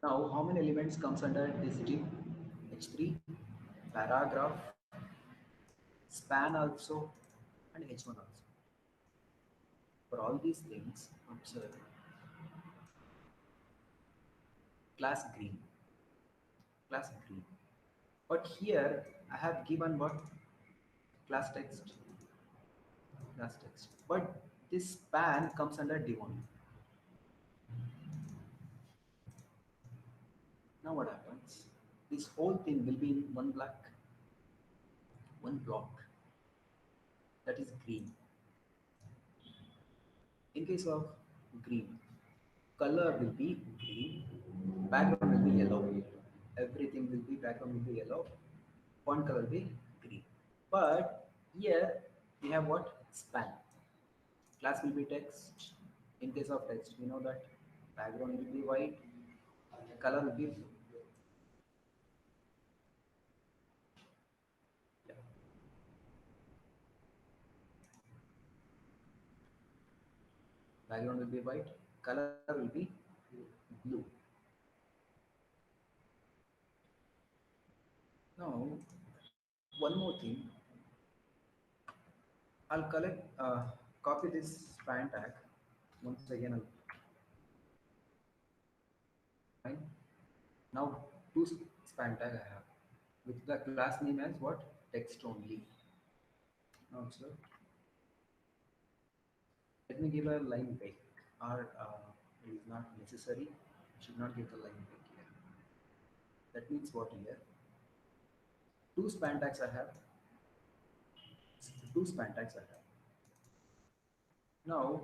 Now, how many elements comes under this div? H3, paragraph, span also, and H1 also. For all these things, observe class green, class green. But here I have given what? Class text, class text. But this span comes under div1. Now what happens? This whole thing will be in one block, that is green. In case of green, color will be green, background will be yellow. Everything will be background will be yellow, font color will be green. But here we have what? Span. Class will be text. In case of text, we know that background will be white, color will be blue. Yeah. Background will be white, color will be blue. Now, one more thing, I'll copy this span tag. Once again, I'll fine. Now, two span tag I have with the class name as what? Text only. Now, sir, let me give a line break, or it is not necessary. I should not give the line break here. That means what here? Two span tags I have. Two span tags I have. Now,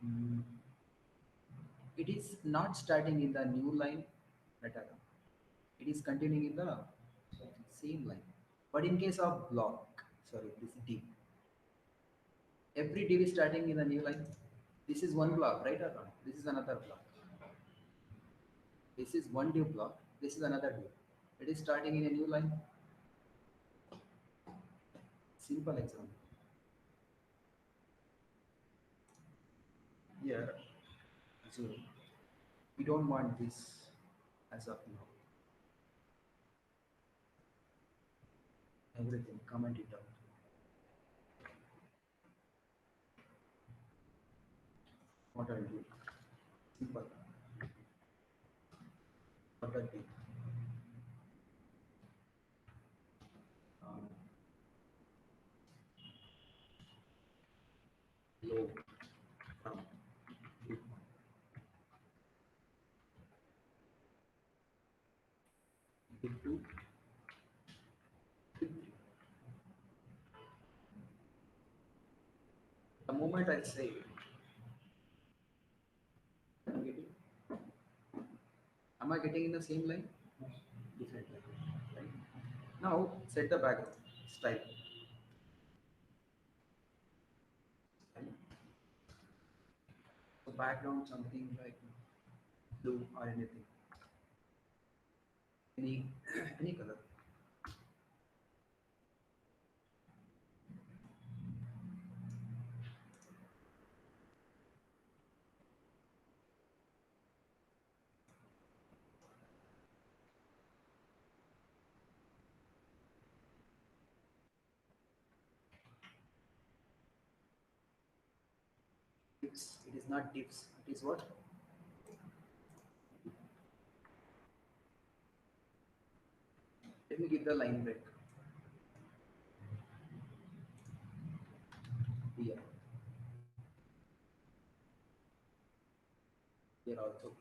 mm, it is not starting in the new line meta. It is continuing in the same line. But in case of block, sorry, this div, every div is starting in a new line. This is one block, right or not? This is another block. This is one div block. This is another div. It is starting in a new line. Simple example. Here, assume we don't want this as of now. Everything, comment it out. What I'll do? Simple. What that be? Um, low from div div 2 div 3. The moment I say, I'm getting, am I getting in the same line? Different line. Right? Now set the background style. So background something like blue or anything, any any color. Divs. It is not divs. It is what? Let me give the line break here. Here also.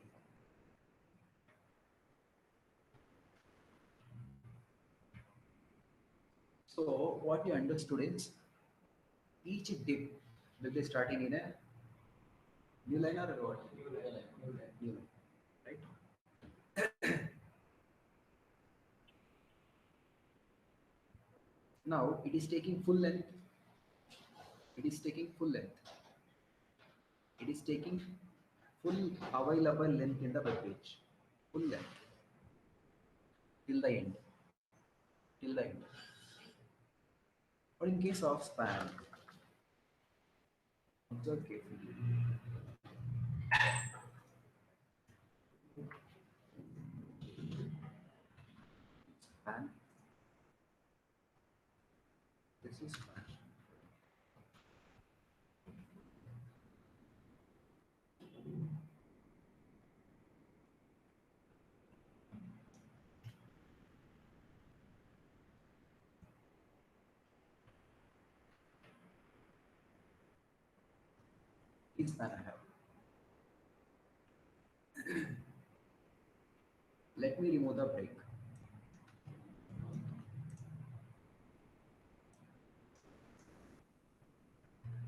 So what you understood is each div will be starting in a new line or what? New line, right? Now it is taking full length. It is taking full length. It is taking full available length in the web page. Full length till the end. Till the end. But in case of span, observe carefully. Span. This is span. This span I have. Let me remove the break.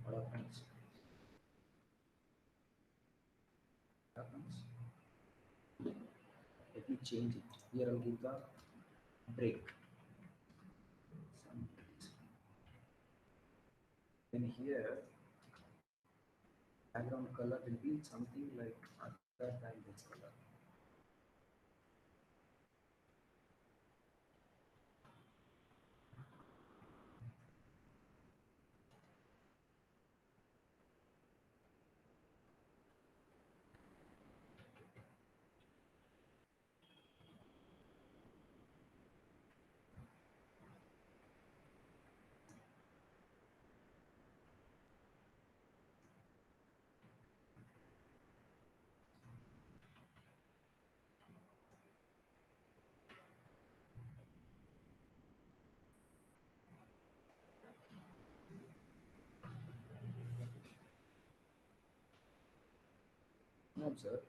What happens? What happens? Let me change it. Here I'll give the break. Then here background color will be something like other than this color. Now observe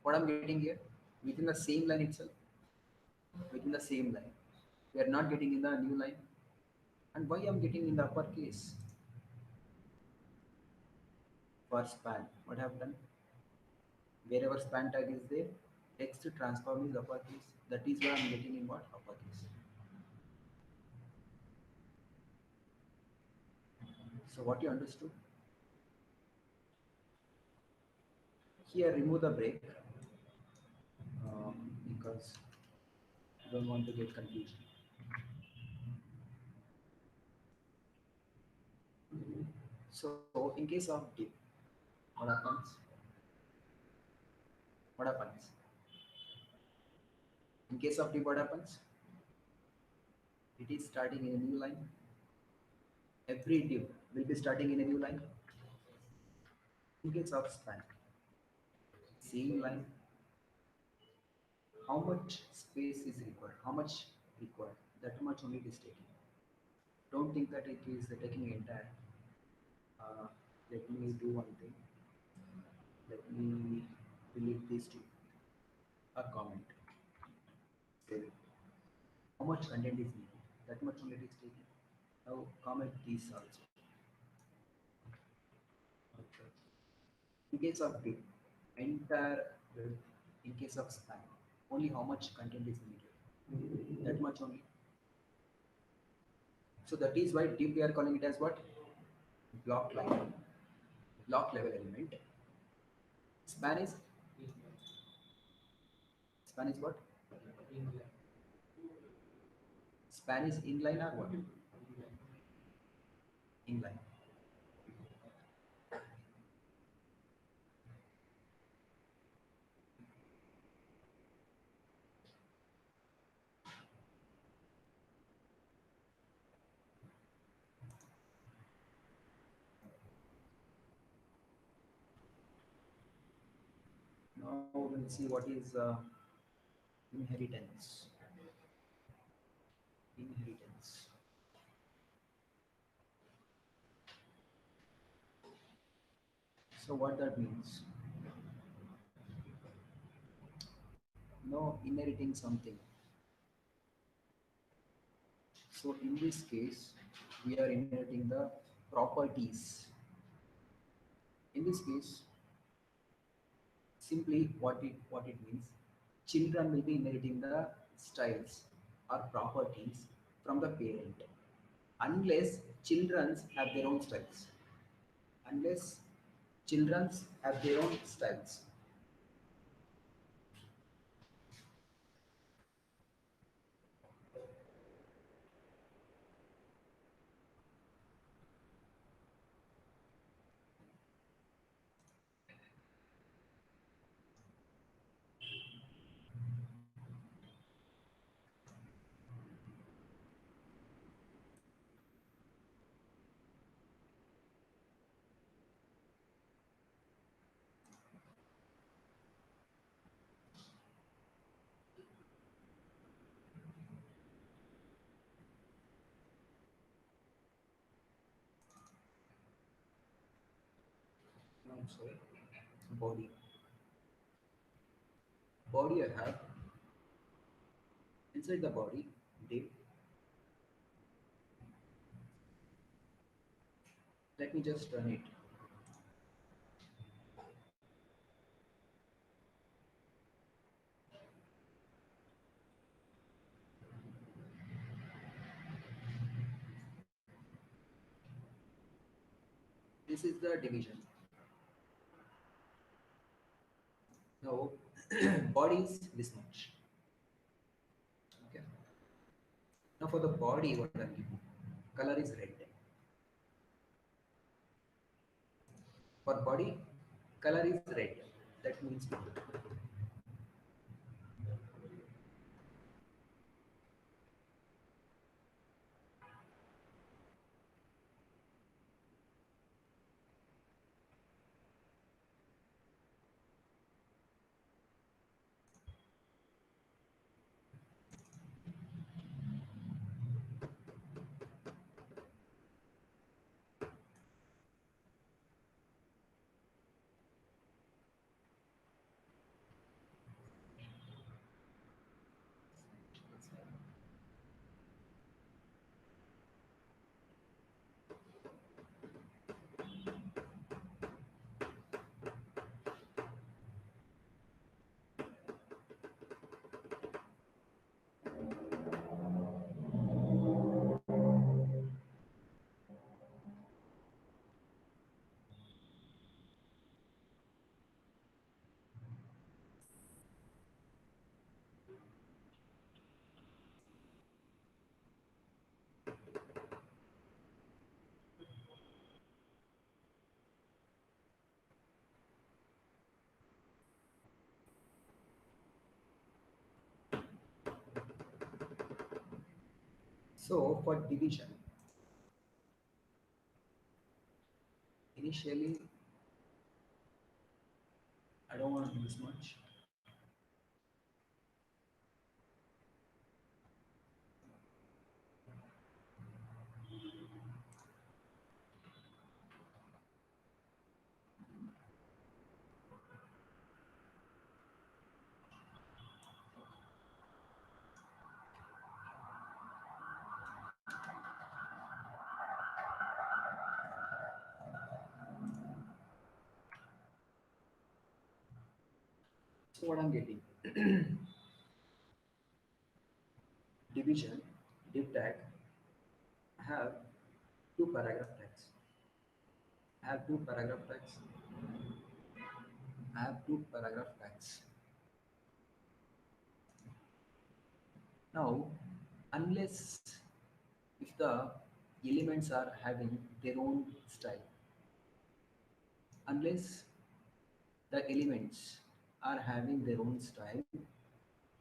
what I'm getting here within the same line itself. Within the same line, we are not getting in the new line. And why I'm getting in the uppercase? For span, what I've done? Wherever span tag is there, text transform is uppercase. That is why I'm getting in what? Uppercase. So what you understood? Here remove the break because you don't want to get confused. So in case of dip, what happens? What happens? In case of dip, what happens? It is starting in a new line. Every div will be starting in a new line. In case of span, same line. How much space is required? How much required? That much only it is taking. Don't think that it is taking entire. Uh, Let me do one thing. Let me delete these two. A comment. Save it. How much content is needed? That much only it is taking. Now comment these also. Okay. In case of div, entire width. In case of span, only how much content is needed. That much only. So that is why div we are calling it as what? Block line, block level element. Span is span is what? Span is inline or what? Inline. Now we'll see what is inheritance. Inheritance. So what that means? No, inheriting something. So in this case, we are inheriting the properties. In this case, simply what it means, children will be inheriting the styles or properties from the parent unless children have their own styles. Unless children have their own styles. So body. Body I have inside the body div. Let me just run it. This is the division. Now body is this much. Okay. Now for the body, what I'm giving color is red. For body, color is red. That means blue. So for division, initially I don't want to use much. So what I'm getting division, div tag, I have two paragraph tags. I have two paragraph tags. I have two paragraph tags. Now, unless if the elements are having their own style, unless the elements are having their own style,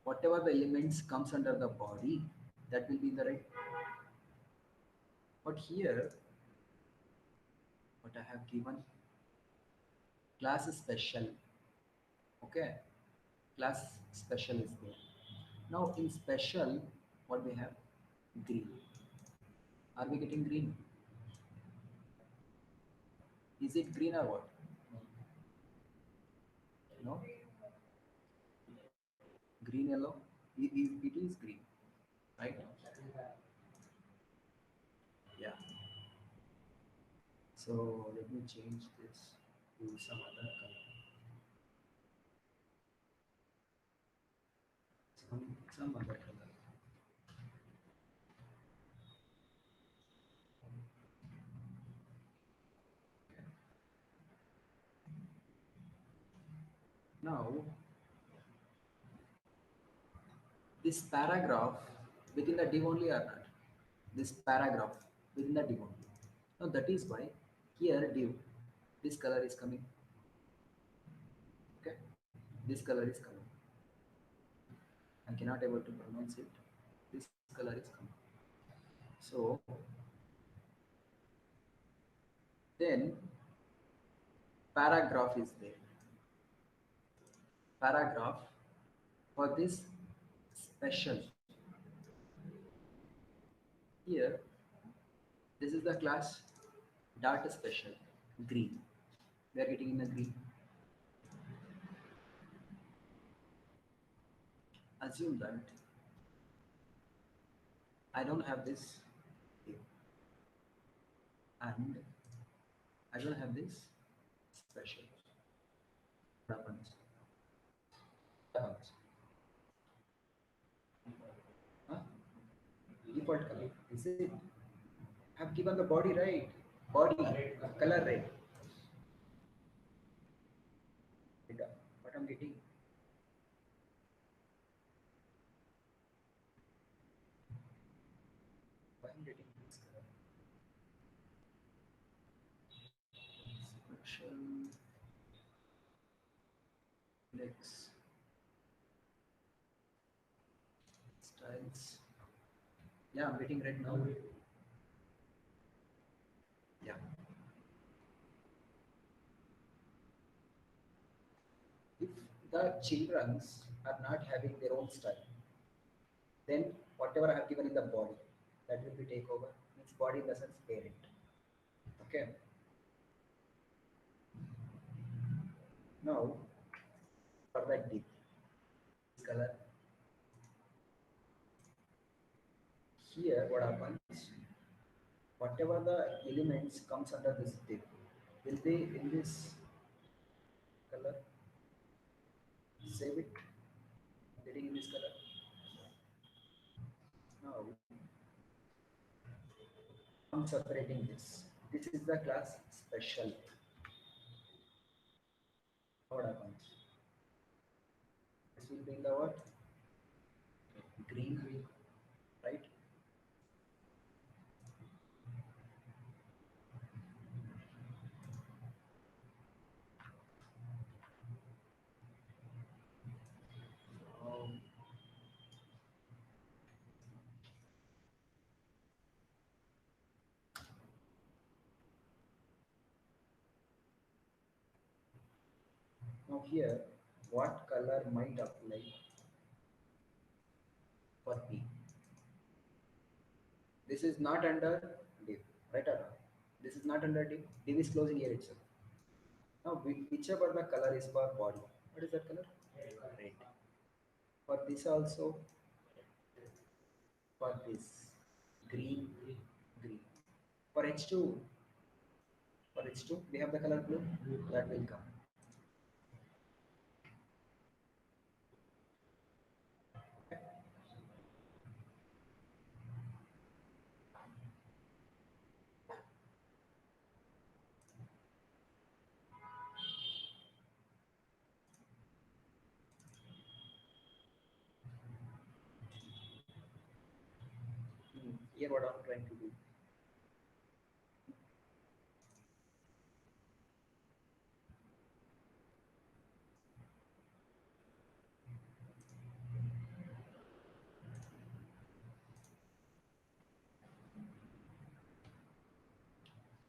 whatever the elements comes under the body, that will be the right. But here, what I have given class special. Okay, class special is there. Now in special, what we have green. Are we getting green? Is it green or what? No, green yellow. It is green, right? Yeah. So let me change this to some other color. Some other color. Now this paragraph within the div only or not? This paragraph within the div only. Now that is why here div, this color is coming. Okay, this color is coming. I cannot able to pronounce it. This color is coming. So then paragraph is there. Paragraph for this special. Here, this is the class data special green. We are getting in a green. Assume that I don't have this here, and I don't have this special. What happens? What happens? Huh? Default color. Is it? I've given the body right. Body color right. What I'm getting? Why I'm getting this color? Special index styles. Yeah, I'm getting red now. Yeah. If the childrens are not having their own style, then whatever I have given in the body, that will be takeover. Means body in the sense parent. Okay. Now for that div, this color here, what happens? Whatever the elements comes under this div, will they in this color? Save it. Getting in this color. Now I'm separating this. This is the class special. What happens? This will be in the what? Green, right? Um, Now here, what color might apply for P? This is not under div, right or not? This is not under div. Div is closing here itself. Now whichever the color is for body, what is that color? Red. For this also, for this green, green. For H2, we have the color blue. That will come. Here what I'm trying to do.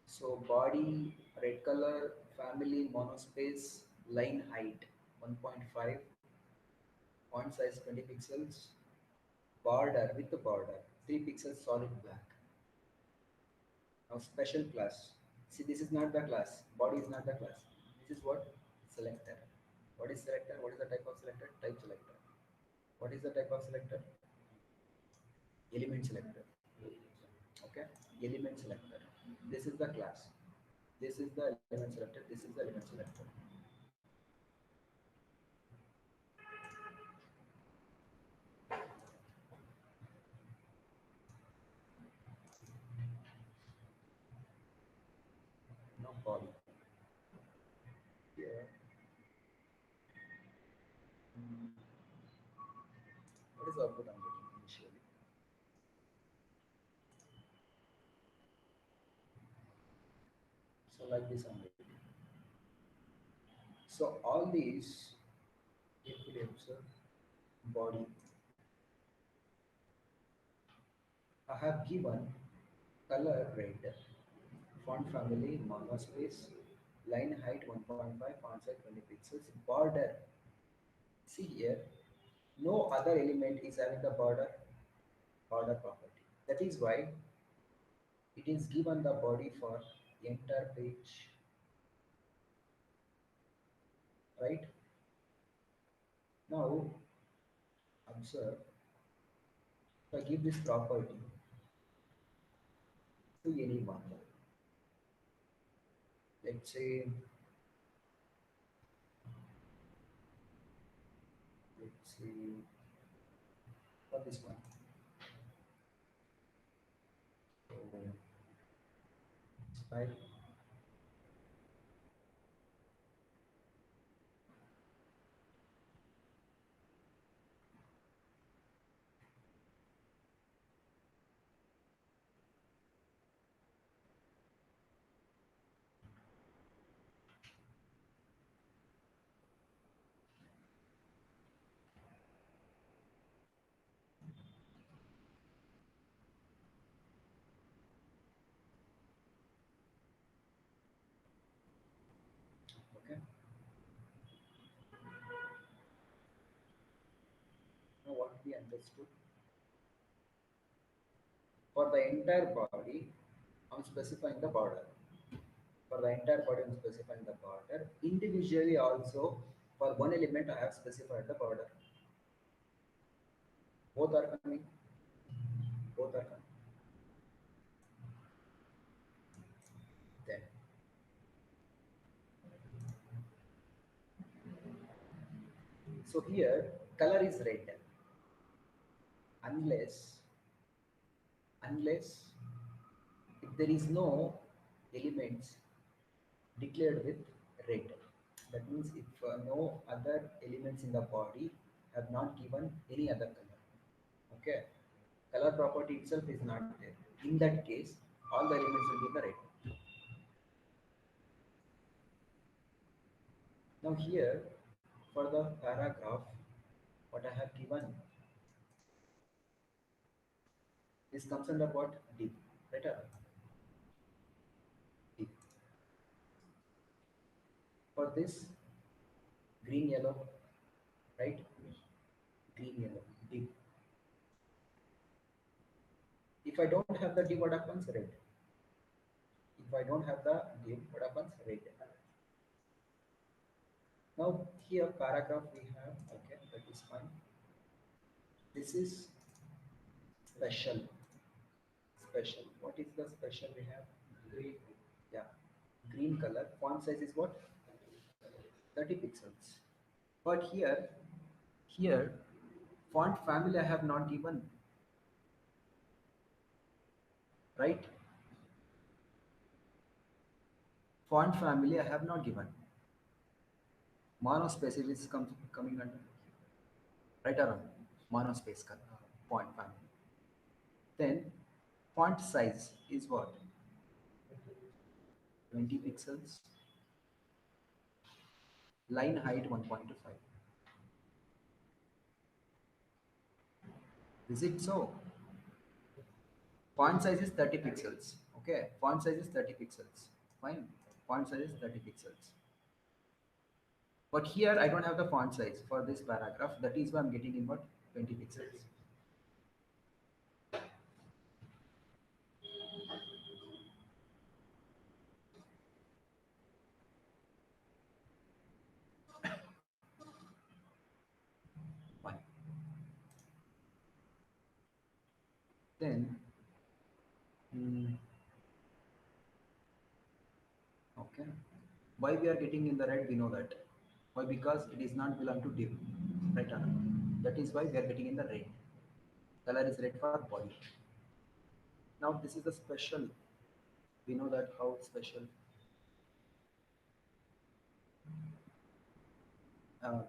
So body, red color, family, monospace, line height 1.5, font size 20 pixels, border with the border 3 pixels solid black. Now special class. See, this is not the class. Body is not the class. This is what? Selector. What is selector? What is the type of selector? Type selector. What is the type of selector? Element selector. Okay? Element selector. This is the class. This is the element selector. This is the element selector. Now body. Here. What is the output I'm getting initially? So like this I'm getting. So all these, carefully observe, body. I have given color red, font family, monospace, line height 1.5, font size 20 pixels, border. See here, no other element is having the border property. That is why it is given the body for enter page right? Now observe, if I give this property to anyone, let's say, for this one. So, right? Okay. Now what we understood, for the entire body, I'm specifying the border. For the entire body, I'm specifying the border. Individually also, for one element, I have specified the border. Both are coming. Both are coming. Then, so here, color is red, unless if there is no elements declared with red. That means if no other elements in the body have not given any other color. Okay, color property itself is not there. In that case, all the elements will be the red. Now here, for the paragraph, what I have given, this comes under what? Div, right? Div. For this, green yellow, right? Green yellow, div. If I don't have the div, what happens? Red. If I don't have the div, what happens? Red. Now here paragraph we have, okay, that is fine. This is special. Special. What is the special we have? Green. Yeah. Green color. Font size is what? 30 pixels. But here, font family I have not given, right? Font family I have not given. Monospace is coming under, right around monospace color, font family. Then font size is what? 20 pixels. Line height 1.25. Is it so? Font size is 30 pixels. Okay, font size is 30 pixels. Fine. Font size is 30 pixels. But here I don't have the font size for this paragraph. That is why I'm getting in what? 20 pixels. Fine. Then, okay. Why we are getting in the red? We know that. Why? Because it is not belong to div, right? That is why we are getting in the red. Color is red for body. Now this is the special. We know that how special.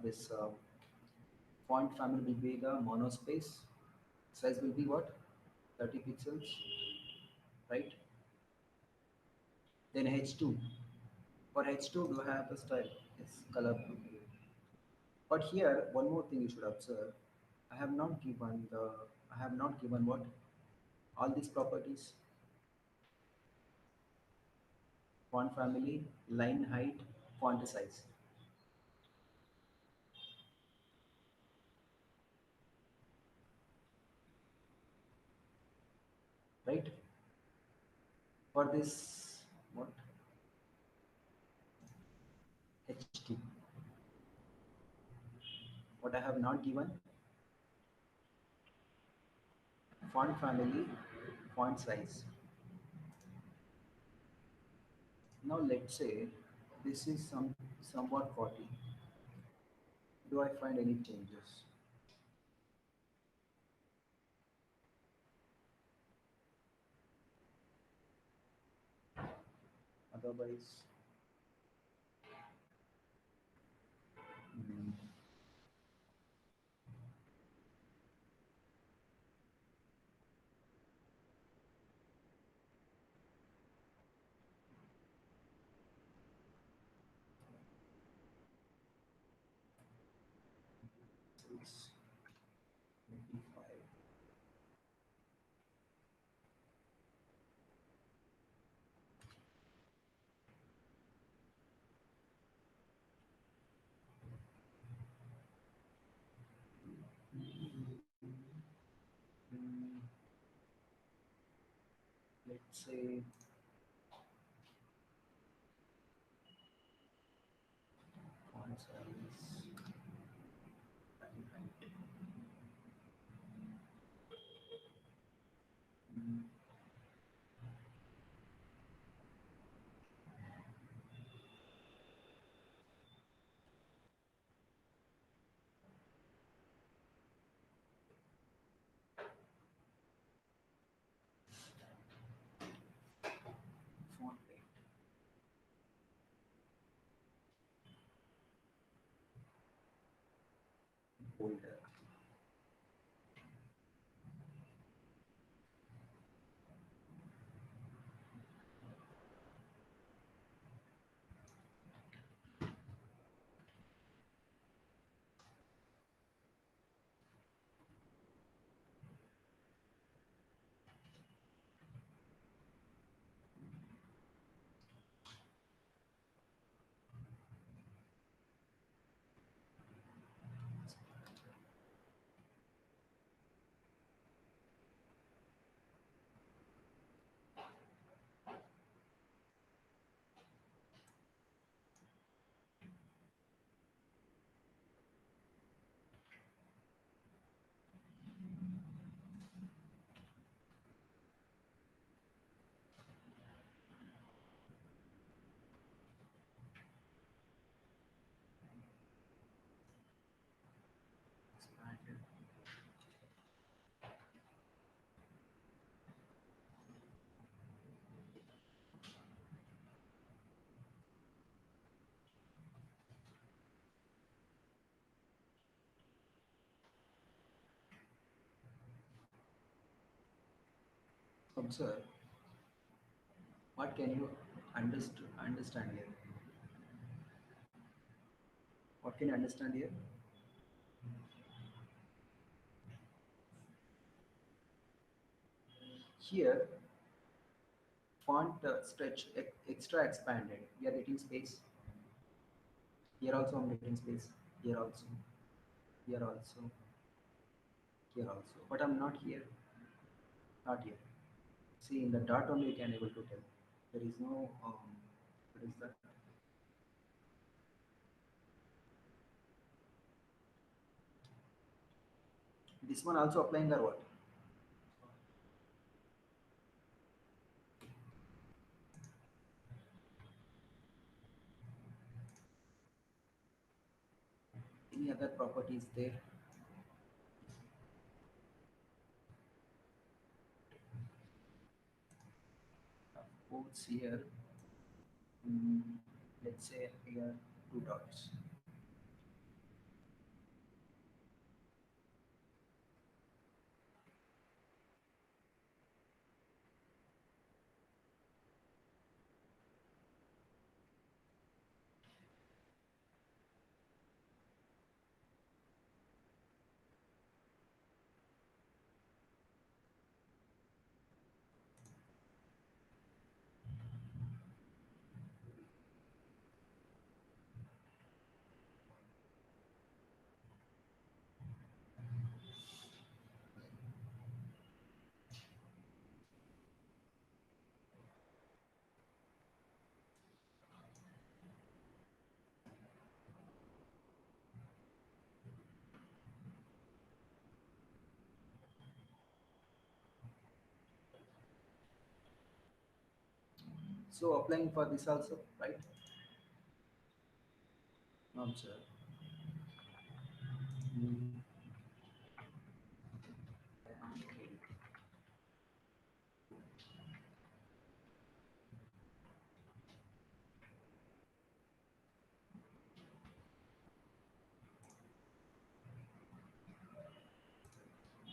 This font family will be the monospace. Size will be what? 30 pixels, right? Then H2. For H2, do I have the style? Yes, color. But here, one more thing you should observe. I have not given the. I have not given what? All these properties. Font family, line height, font size. Right? For this, what? HT. but I have not given font family, font size. Now let's say this is somewhat 40. Do I find any changes? Otherwise, mm, it's 25. Mm, let's say font size and height. Mm, font weight, bolder. Expanded. Observe what can you understand here. What can you understand here? Here, font stretch extra expanded. We are getting space. Here also I'm getting space. Here also. Here also. Here also. But I'm not here. Not here. See, in the dot only you can able to tell. There is no what is that? This one also applying or what? Any other properties there? Quotes here. Mm, let's say here two dots. So applying for this also, right? No, sir. Hmm.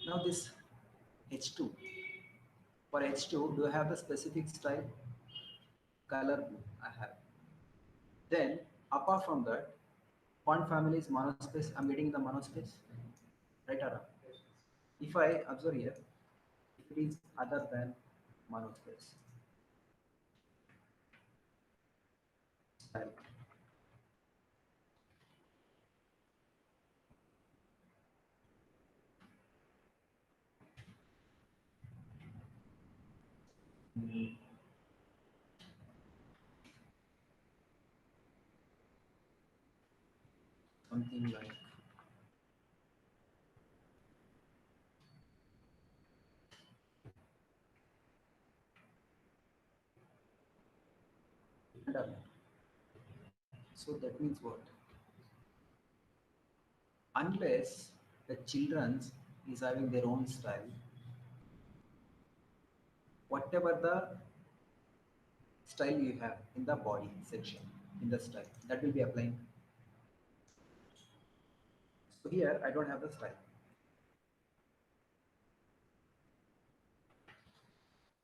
Now this H2. For H2, do I have the specific style? Color blue, I have. Then, apart from that, font family is monospace. I'm getting the monospace, right or wrong? If I observe here, if it is other than monospace, style. Mm, something like done. So that means what? Unless the children's is having their own style, whatever the style you have in the body section, in the style, that will be applying. So here I don't have the style.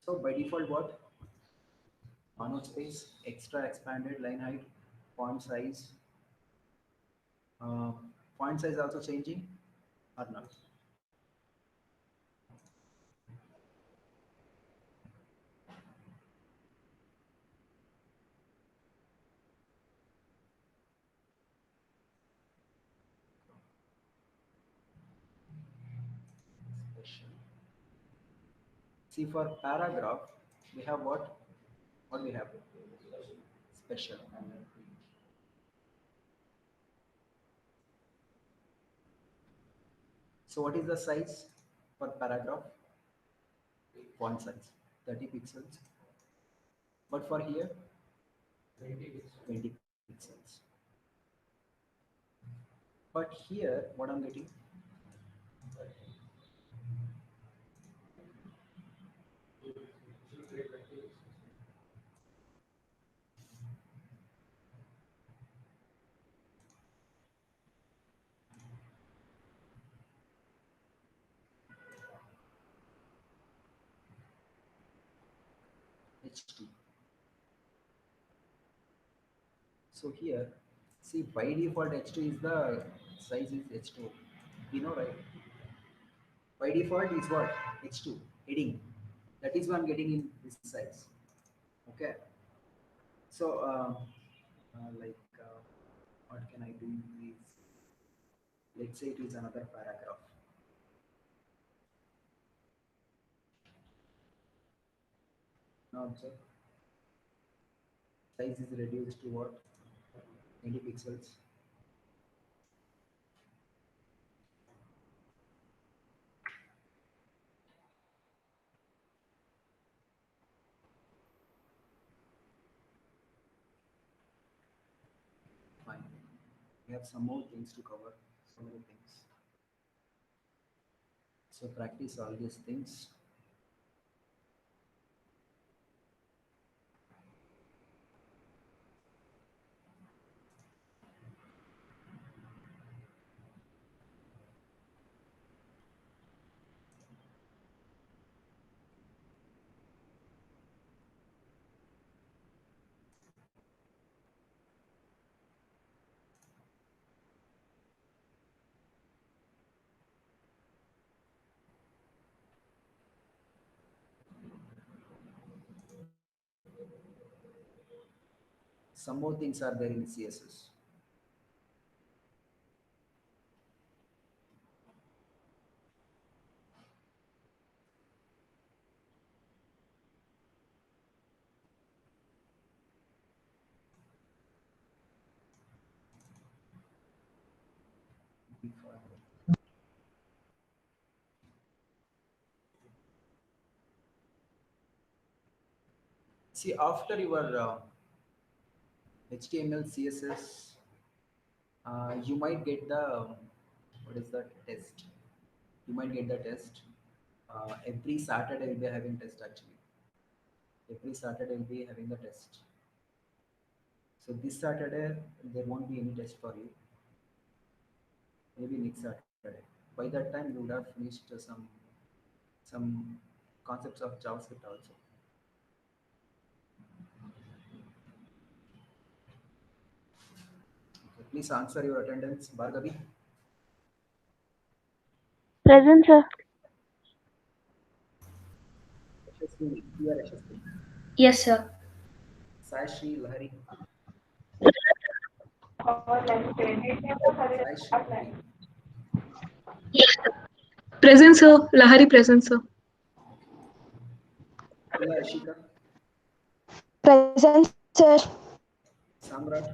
So by default, what? Monospace, extra expanded line height, font size. Uh, Font size also changing or not? Special. See, for paragraph, we have what? What we have? Special. So what is the size for paragraph? Font size, 30 pixels. But for here, 20 pixels. But here, what I'm getting? H2. So here, see, by default H2 is the size is H2. You know, right? By default is what? H2 heading. That is what I'm getting in this size. Okay. So what can I do is, let's say it is another paragraph. Now observe, size is reduced to what? 20 pixels. Fine. We have some more things to cover. So many things. So practice all these things. Some more things are there in CSS. See, after your HTML, CSS, you might get the what is the test? You might get the test. Every Saturday we'll be having test actually. Every Saturday we'll be having the test. So this Saturday there won't be any test for you. Maybe next Saturday. By that time you would have finished some concepts of JavaScript also. Okay, please answer your attendance, Bhargavi. Present, sir. Yashaswini, you are Yashaswini. Yes, sir. Saishri Lahari. Saishri Lahari. Present, sir. Lahari present, sir. Kula Ashika. Present, sir. Samrat.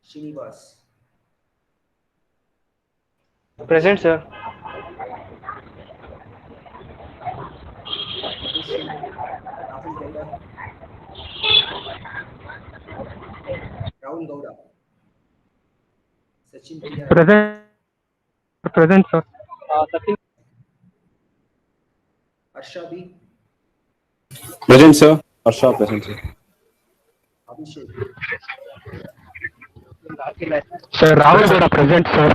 Srinivas. Present, sir. Madhusri. Rahul Gowda. Rahul Gowda. Sachin PR. Present, sir. Harsha B. Present, sir. Harsha, present, sir. Abhishek. Sir, Rahul Gowda present, sir.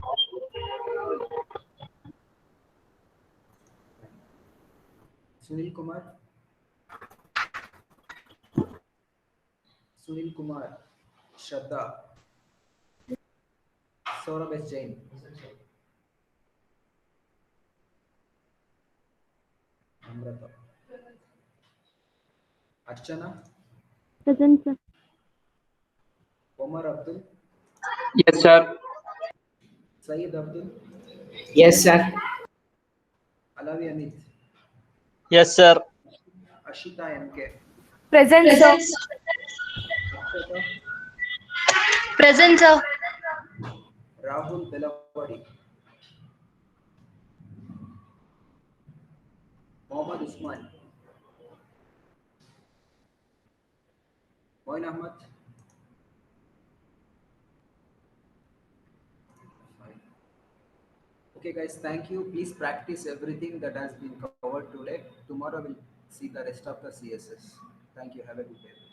Sunil Kumar. Sunil Kumar. Shraddha. Saurabh S. Jain. Amrata. Archana. Present, sir. Omar Abdul. Yes, sir. Saeed Abdul. Yes, sir. Alavi Amit. Yes, sir. Ashita MK. Present, sir. Akshata. Present, sir. Rahul Belavadi. Mohammad Usman. Moin Ahmad. Fine. Okay, guys, thank you. Please practice everything that has been covered today. Tomorrow we'll see the rest of the CSS. Thank you. Have a good day.